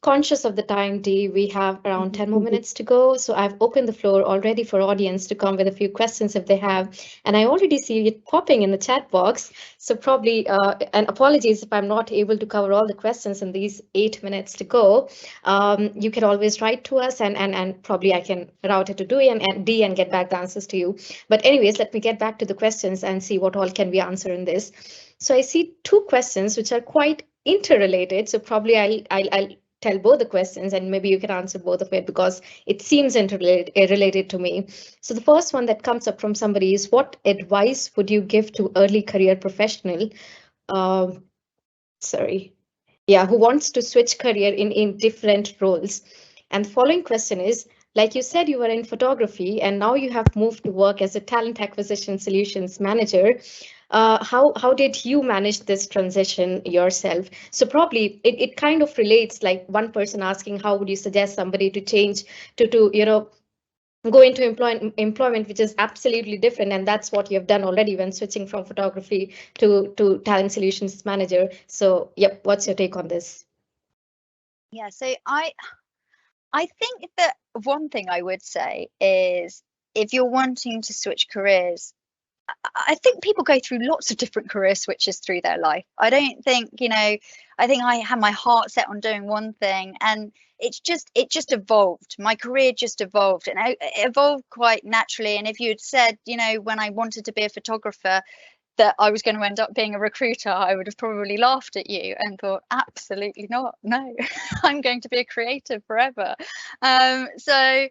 [SPEAKER 1] Conscious of the time, Dee, we have around 10 more minutes to go. So I've opened the floor already for audience to come with a few questions if they have. And I already see it popping in the chat box. So probably, and apologies if I'm not able to cover all the questions in these 8 minutes to go. You can always write to us and probably I can route it to Dee and get back the answers to you. But anyways, let me get back to the questions and see what all can we answer in this. So I see 2 questions which are quite interrelated. So probably I'll tell both the questions and maybe you can answer both of it because it seems interrelated to me. So the first one that comes up from somebody is, what advice would you give to early career professional, who wants to switch career in different roles? And the following question is, like you said, you were in photography and now you have moved to work as a talent acquisition solutions manager. How did you manage this transition yourself? So probably it kind of relates, like one person asking, how would you suggest somebody to change to you know, go into employment, which is absolutely different. And that's what you have done already when switching from photography to talent solutions manager. So, yep, what's your take on this?
[SPEAKER 2] Yeah, so I think that one thing I would say is, if you're wanting to switch careers, I think people go through lots of different career switches through their life. I don't think, you know, I think I had my heart set on doing one thing and it just evolved. My career just evolved, and it evolved quite naturally. And if you had said, you know, when I wanted to be a photographer, that I was going to end up being a recruiter, I would have probably laughed at you and thought, absolutely not. No, I'm going to be a creative forever. So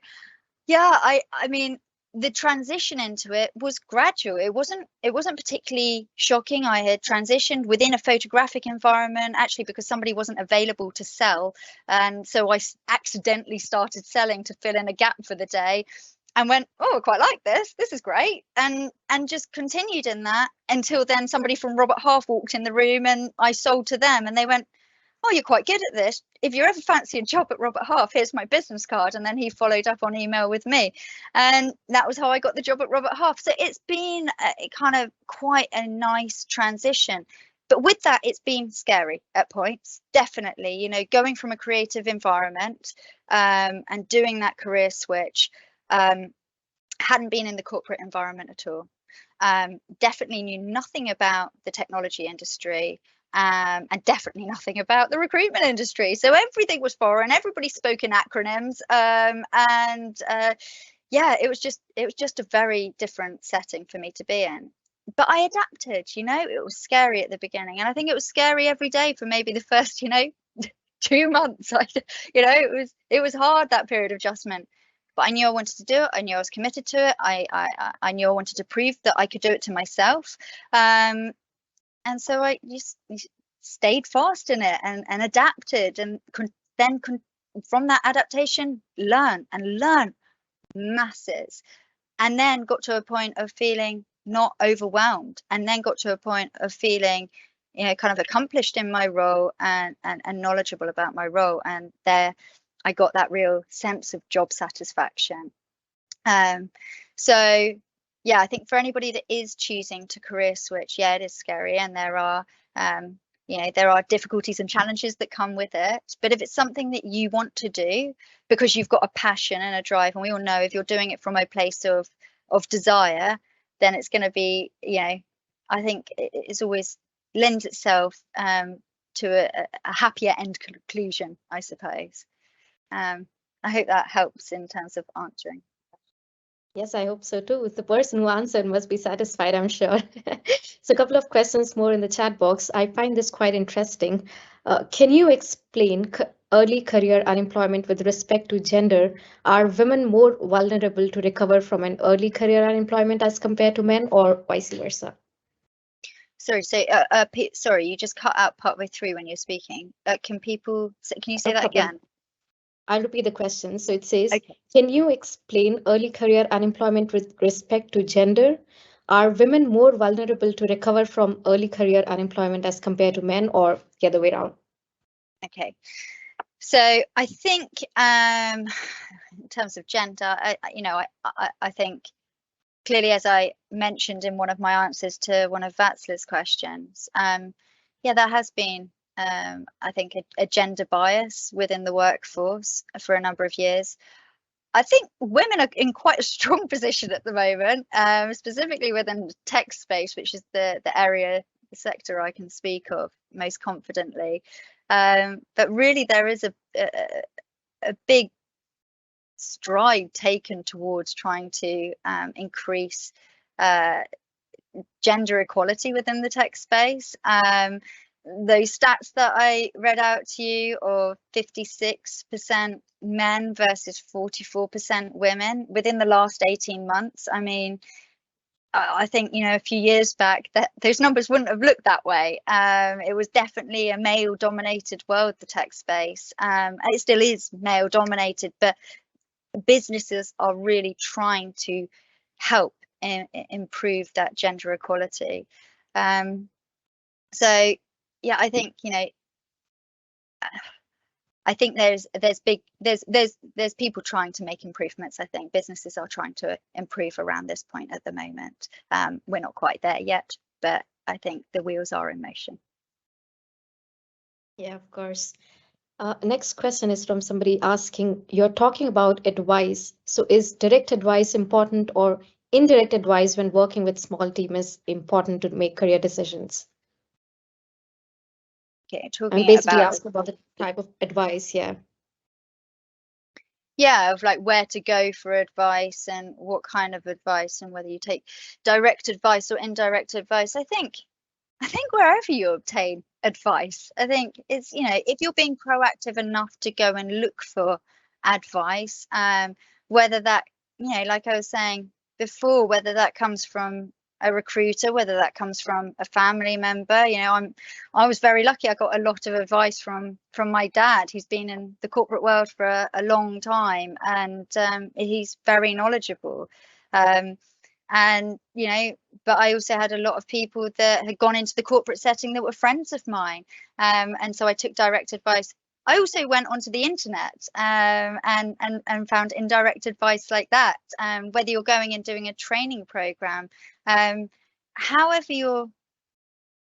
[SPEAKER 2] yeah, I mean, the transition into it was gradual. It wasn't particularly shocking. I had transitioned within a photographic environment, actually, because somebody wasn't available to sell, and so I accidentally started selling to fill in a gap for the day, and went, oh, I quite like this. This is great, and just continued in that until then somebody from Robert Half walked in the room, and I sold to them, and they went, oh, you're quite good at this. If you ever fancy a job at Robert Half, here's my business card. And then he followed up on email with me. And that was how I got the job at Robert Half. So it's been a kind of quite a nice transition. But with that, it's been scary at points, definitely, you know, going from a creative environment and doing that career switch. Hadn't been in the corporate environment at all. Definitely knew nothing about the technology industry. And definitely nothing about the recruitment industry. So everything was foreign. Everybody spoke in acronyms, yeah, it was just a very different setting for me to be in. But I adapted. You know, it was scary at the beginning, and I think it was scary every day for maybe the first, 2 months. It was hard, that period of adjustment. But I knew I wanted to do it. I knew I was committed to it. I knew I wanted to prove that I could do it to myself. And so I just stayed fast in it and adapted, and then from that adaptation, learn masses, and then got to a point of feeling not overwhelmed, and then got to a point of feeling, kind of accomplished in my role and knowledgeable about my role. And there I got that real sense of job satisfaction. So yeah, I think for anybody that is choosing to career switch, yeah, it is scary, and there are there are difficulties and challenges that come with it. But if it's something that you want to do because you've got a passion and a drive, and we all know if you're doing it from a place of desire, then it's going to be, I think it's always lends itself to a happier end conclusion, I suppose. I hope that helps in terms of answering.
[SPEAKER 1] Yes, I hope so too. The person who answered must be satisfied, I'm sure. So a couple of questions more in the chat box. I find this quite interesting. Can you explain early career unemployment with respect to gender? Are women more vulnerable to recover from an early career unemployment as compared to men, or vice versa?
[SPEAKER 2] Sorry, so sorry, you just cut out partway through when you're speaking. Can you say that again?
[SPEAKER 1] I'll repeat the question. So it says,
[SPEAKER 2] okay.
[SPEAKER 1] Can you explain early career unemployment with respect to gender? Are women more vulnerable to recover from early career unemployment as compared to men, or the other way around?
[SPEAKER 2] Okay. So I think in terms of gender, I think clearly, as I mentioned in one of my answers to one of Václav's questions, yeah, there has been I think a gender bias within the workforce for a number of years. I think women are in quite a strong position at the moment, specifically within the tech space, which is the the sector I can speak of most confidently. But really, there is a big stride taken towards trying to increase gender equality within the tech space. Those stats that I read out to you of 56% men versus 44% women within the last 18 months. I mean, I think, a few years back that those numbers wouldn't have looked that way. It was definitely a male dominated world, the tech space. It still is male dominated, but businesses are really trying to help improve that gender equality. So yeah, I think I think there's people trying to make improvements. I think businesses are trying to improve around this point at the moment. We're not quite there yet, but I think the wheels are in motion.
[SPEAKER 1] Yeah, of course. Next question is from somebody asking, you're talking about advice. So is direct advice important, or indirect advice when working with small team is important to make career decisions?
[SPEAKER 2] Okay, talking
[SPEAKER 1] basically
[SPEAKER 2] about
[SPEAKER 1] asking about the type of advice, yeah.
[SPEAKER 2] of like where to go for advice and what kind of advice, and whether you take direct advice or indirect advice. I think wherever you obtain advice, I think it's, you know, if you're being proactive enough to go and look for advice, whether that, you know, like I was saying before, whether that comes from a recruiter, whether that comes from a family member. You know, I was very lucky. I got a lot of advice from my dad, who's been in the corporate world for a long time, and he's very knowledgeable. And, you know, but I also had a lot of people that had gone into the corporate setting that were friends of mine, and so I took direct advice. I also went onto the internet, and found indirect advice like that. Whether you're going and doing a training program, however you're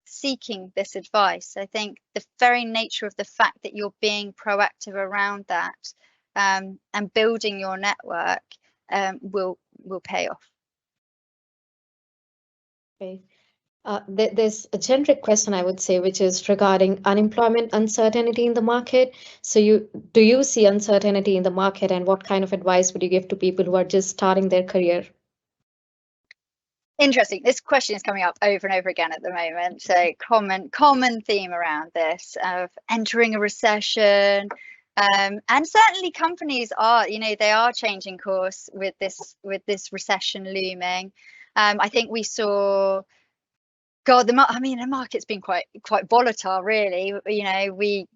[SPEAKER 2] seeking this advice, I think the very nature of the fact that you're being proactive around that, and building your network, will pay off.
[SPEAKER 1] Okay. There's a generic question, I would say, which is regarding unemployment uncertainty in the market. So do you see uncertainty in the market, and what kind of advice would you give to people who are just starting their career?
[SPEAKER 2] Interesting. This question is coming up over and over again at the moment. So common theme around this of entering a recession. And certainly companies are, you know, they are changing course with this recession looming. I think we saw, God, the market's been quite volatile, really. You know, we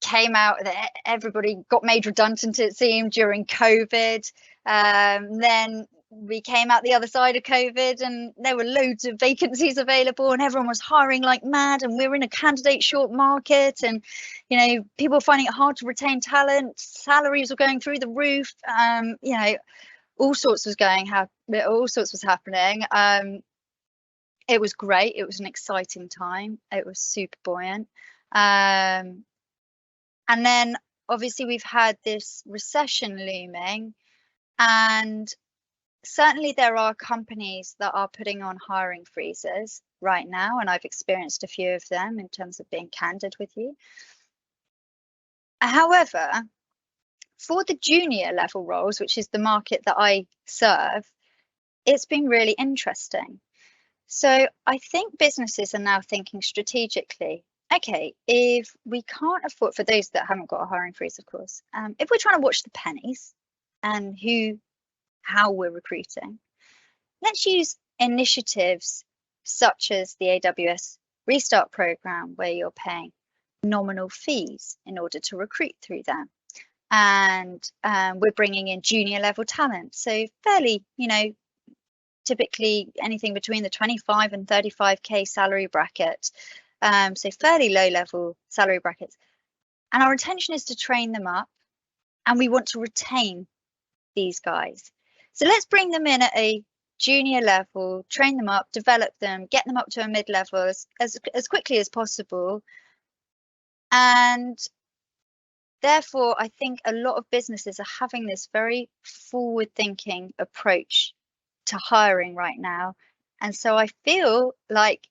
[SPEAKER 2] came out that everybody got made redundant, it seemed, during COVID. Then we came out the other side of COVID and there were loads of vacancies available and everyone was hiring like mad, and we were in a candidate short market, and, you know, people were finding it hard to retain talent. Salaries were going through the roof. You know, all sorts was happening. It was great. It was an exciting time. It was super buoyant. And then obviously we've had this recession looming, and certainly there are companies that are putting on hiring freezes right now, and I've experienced a few of them, in terms of being candid with you. However, for the junior level roles, which is the market that I serve, it's been really interesting. So I think businesses are now thinking strategically. Okay, if we can't afford, for those that haven't got a hiring freeze, of course, if we're trying to watch the pennies and how we're recruiting, let's use initiatives such as the AWS Restart program, where you're paying nominal fees in order to recruit through them. And we're bringing in junior level talent, so fairly, you know, typically anything between the 25 and 35k salary bracket, so fairly low level salary brackets. And our intention is to train them up, and we want to retain these guys. So let's bring them in at a junior level, train them up, develop them, get them up to a mid-level as quickly as possible. And therefore, I think a lot of businesses are having this very forward-thinking approach to hiring right now. And so I feel like,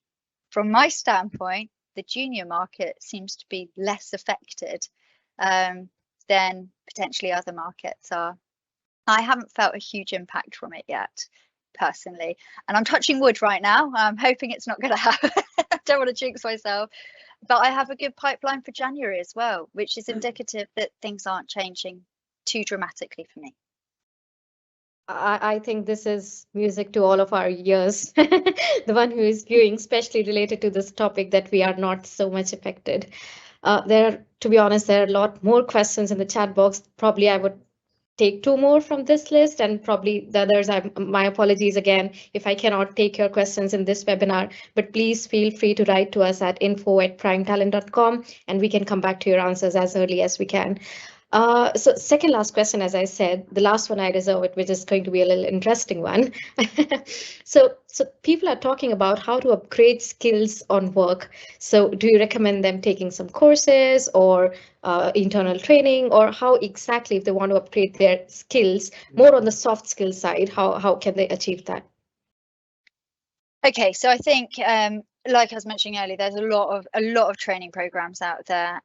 [SPEAKER 2] from my standpoint, the junior market seems to be less affected than potentially other markets are. I haven't felt a huge impact from it yet, personally, and I'm touching wood right now. I'm hoping it's not going to happen. I don't want to jinx myself, but I have a good pipeline for January as well, which is indicative that things aren't changing too dramatically for me.
[SPEAKER 1] I think this is music to all of our ears. The one who is viewing, especially related to this topic, that we are not so much affected. To be honest, there are a lot more questions in the chat box. Probably I would take two more from this list, and probably the others, my apologies again if I cannot take your questions in this webinar, but please feel free to write to us at info@primetalent.com, and we can come back to your answers as early as we can. So second last question, as I said, the last one I reserve it, which is going to be a little interesting one. So people are talking about how to upgrade skills on work. So do you recommend them taking some courses or internal training, or how exactly, if they want to upgrade their skills more on the soft skill side, how can they achieve that?
[SPEAKER 2] Okay, so I think, like I was mentioning earlier, there's a lot of training programs out there.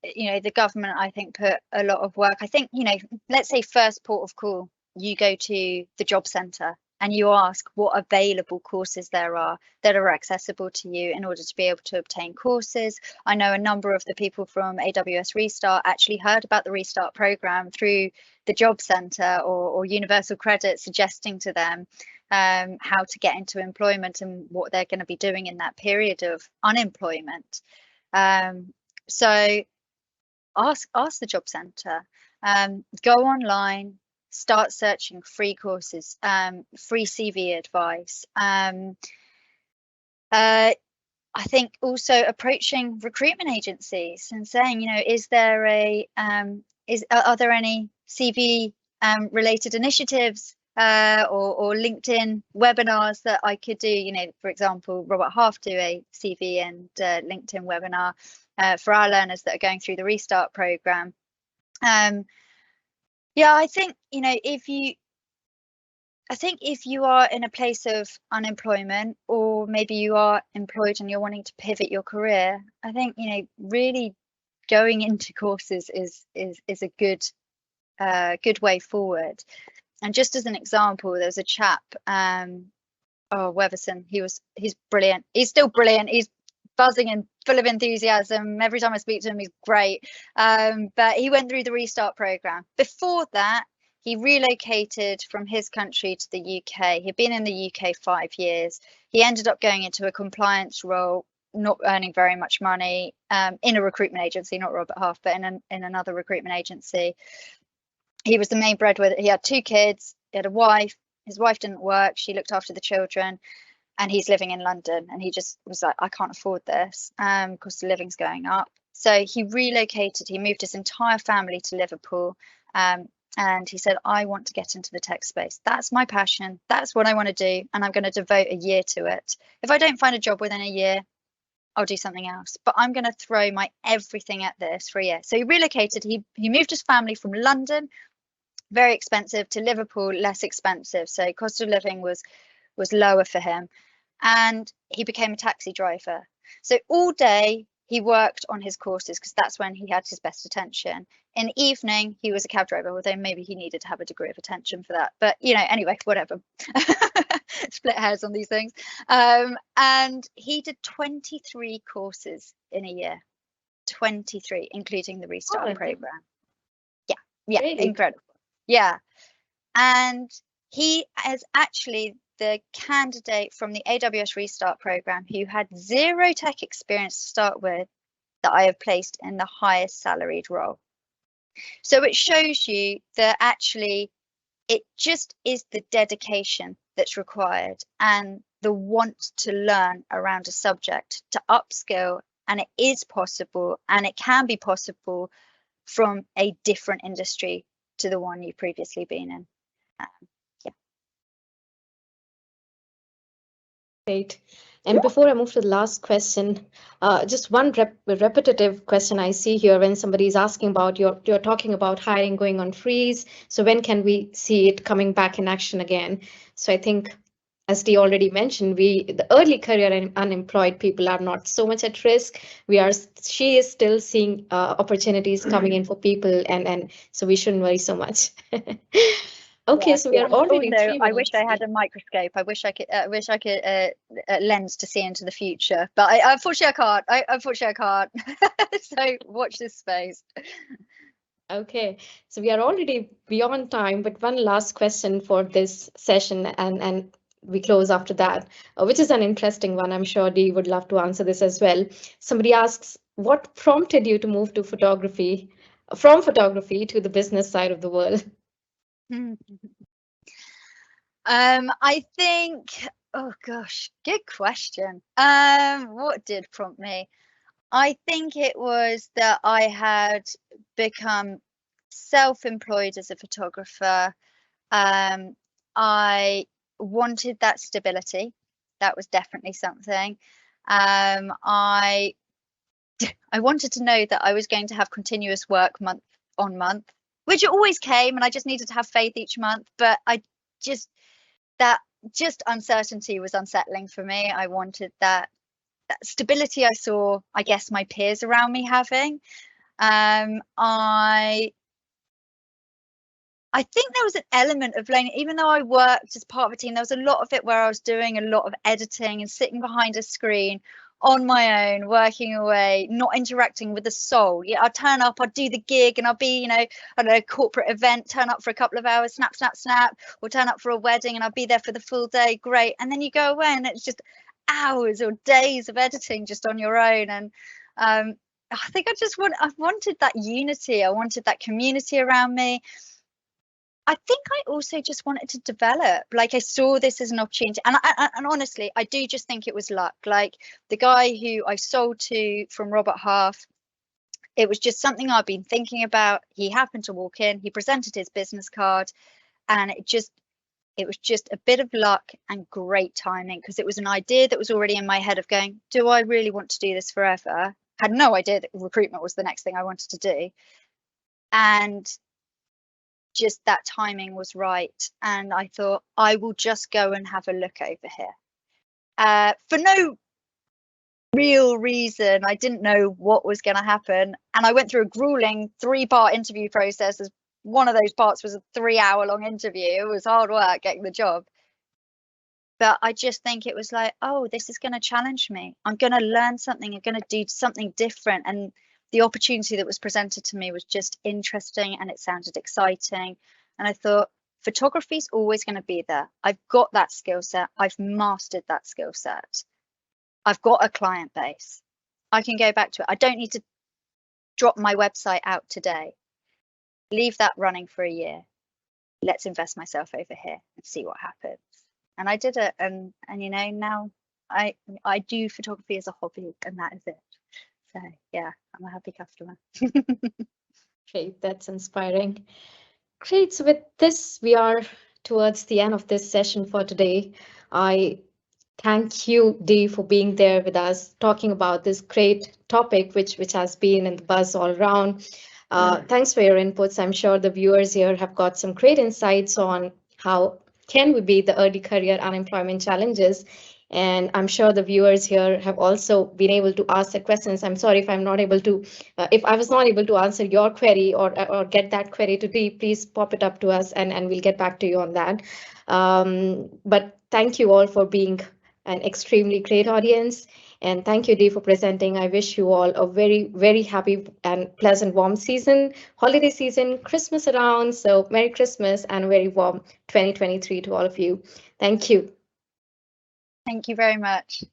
[SPEAKER 2] the government, I think, put a lot of work. I think, let's say first port of call, you go to the job centre and you ask what available courses there are that are accessible to you in order to be able to obtain courses. I know a number of the people from AWS Restart actually heard about the Restart programme through the job centre or Universal Credit suggesting to them how to get into employment and what they're going to be doing in that period of unemployment. So ask the job centre, go online, start searching free courses, free CV advice. I think also approaching recruitment agencies and saying, is there are there any CV related initiatives or LinkedIn webinars that I could do? For example, Robert Half do a CV and LinkedIn webinar for our learners that are going through the Restart programme. Yeah, I think, if you are in a place of unemployment, or maybe you are employed and you're wanting to pivot your career, I think, really going into courses is a good way forward. And just as an example, there's a chap, Weverson, he's brilliant. He's still brilliant. He's buzzing and full of enthusiasm. Every time I speak to him, he's great. But he went through the Restart programme. Before that, he relocated from his country to the UK. He'd been in the UK 5 years. He ended up going into a compliance role, not earning very much money, in a recruitment agency, not Robert Half, but in another recruitment agency. He was the main breadwinner. He had 2 kids. He had a wife. His wife didn't work. She looked after the children. And he's living in London, and he just was like, I can't afford this. Cost of living's going up. So he relocated. He moved his entire family to Liverpool. And he said, I want to get into the tech space. That's my passion. That's what I want to do. And I'm going to devote a year to it. If I don't find a job within a year, I'll do something else. But I'm going to throw my everything at this for a year. So he relocated. He moved his family from London, very expensive, to Liverpool, less expensive. So cost of living was lower for him. And he became a taxi driver. So all day he worked on his courses because that's when he had his best attention. In the evening, he was a cab driver, although maybe he needed to have a degree of attention for that. But, anyway, whatever. Split hairs on these things. And he did 23 courses in a year. 23, including the Restart programme. Yeah, really? Incredible. Yeah. And he is actually the candidate from the AWS Restart programme who had 0 tech experience to start with that I have placed in the highest salaried role. So it shows you that actually it just is the dedication that's required and the want to learn around a subject to upskill, and it is possible, and it can be possible from a different industry to the one you've previously been in.
[SPEAKER 1] Great. And before I move to the last question, just one repetitive question I see here when somebody is asking about you're talking about hiring going on freeze. So when can we see it coming back in action again? So I think, as Dee already mentioned, the early career and unemployed people are not so much at risk. She is still seeing opportunities coming in for people, and so we shouldn't worry so much. Okay, so we are already.
[SPEAKER 2] Also, I wish I had a microscope. I wish I could lens to see into the future, but unfortunately I can't. So watch this space.
[SPEAKER 1] Okay, so we are already beyond time, but one last question for this session, and we close after that, which is an interesting one. I'm sure Dee would love to answer this as well. Somebody asks, what prompted you to move to photography, from photography to the business side of the world?
[SPEAKER 2] I think, oh gosh, good question. What did prompt me? I think it was that I had become self-employed as a photographer. I wanted that stability. That was definitely something. I wanted to know that I was going to have continuous work month on month, which always came, and I just needed to have faith each month. But that uncertainty was unsettling for me. I wanted that stability I saw, I guess, my peers around me having. I think there was an element of learning, even though I worked as part of a team, there was a lot of it where I was doing a lot of editing and sitting behind a screen on my own, working away, not interacting with the soul. Yeah, I'd turn up, I'd do the gig, and I'd be, I don't know, corporate event, turn up for a couple of hours, snap, snap, snap, or turn up for a wedding and I'd be there for the full day, great. And then you go away and it's just hours or days of editing just on your own. And I think I wanted that unity. I wanted that community around me. I think I also just wanted to develop. Like, I saw this as an opportunity, and honestly, I do just think it was luck. Like, the guy who I sold to from Robert Half, it was just something I'd been thinking about. He happened to walk in, he presented his business card, and it was just a bit of luck and great timing, because it was an idea that was already in my head of going, do I really want to do this forever? Had no idea that recruitment was the next thing I wanted to do. And just that timing was right, and I thought, I will just go and have a look over here, for no real reason. I didn't know what was going to happen, and I went through a grueling 3-part interview process. As one of those parts was a 3-hour-long interview. It was hard work getting the job, but I just think it was like, oh, this is going to challenge me. I'm going to learn something. I'm going to do something different. And the opportunity that was presented to me was just interesting, and it sounded exciting. And I thought, photography is always going to be there. I've got that skill set. I've mastered that skill set. I've got a client base. I can go back to it. I don't need to drop my website out today. Leave that running for a year. Let's invest myself over here and see what happens. And I did it. And now I do photography as a hobby, and that is it. So yeah, I'm a happy customer.
[SPEAKER 1] Great, that's inspiring. Great. So with this, we are towards the end of this session for today. I thank you, Dee, for being there with us, talking about this great topic, which has been in the buzz all around. Thanks for your inputs. I'm sure the viewers here have got some great insights on how can we beat the early career unemployment challenges. And I'm sure the viewers here have also been able to ask the questions. I'm sorry if I'm not able to, if I was not able to answer your query or get that query to Dee, please pop it up to us and we'll get back to you on that. But thank you all for being an extremely great audience. And thank you, Dee, for presenting. I wish you all a very, very happy and pleasant, warm season, holiday season, Christmas around. So Merry Christmas and a very warm 2023 to all of you. Thank you.
[SPEAKER 2] Thank you very much.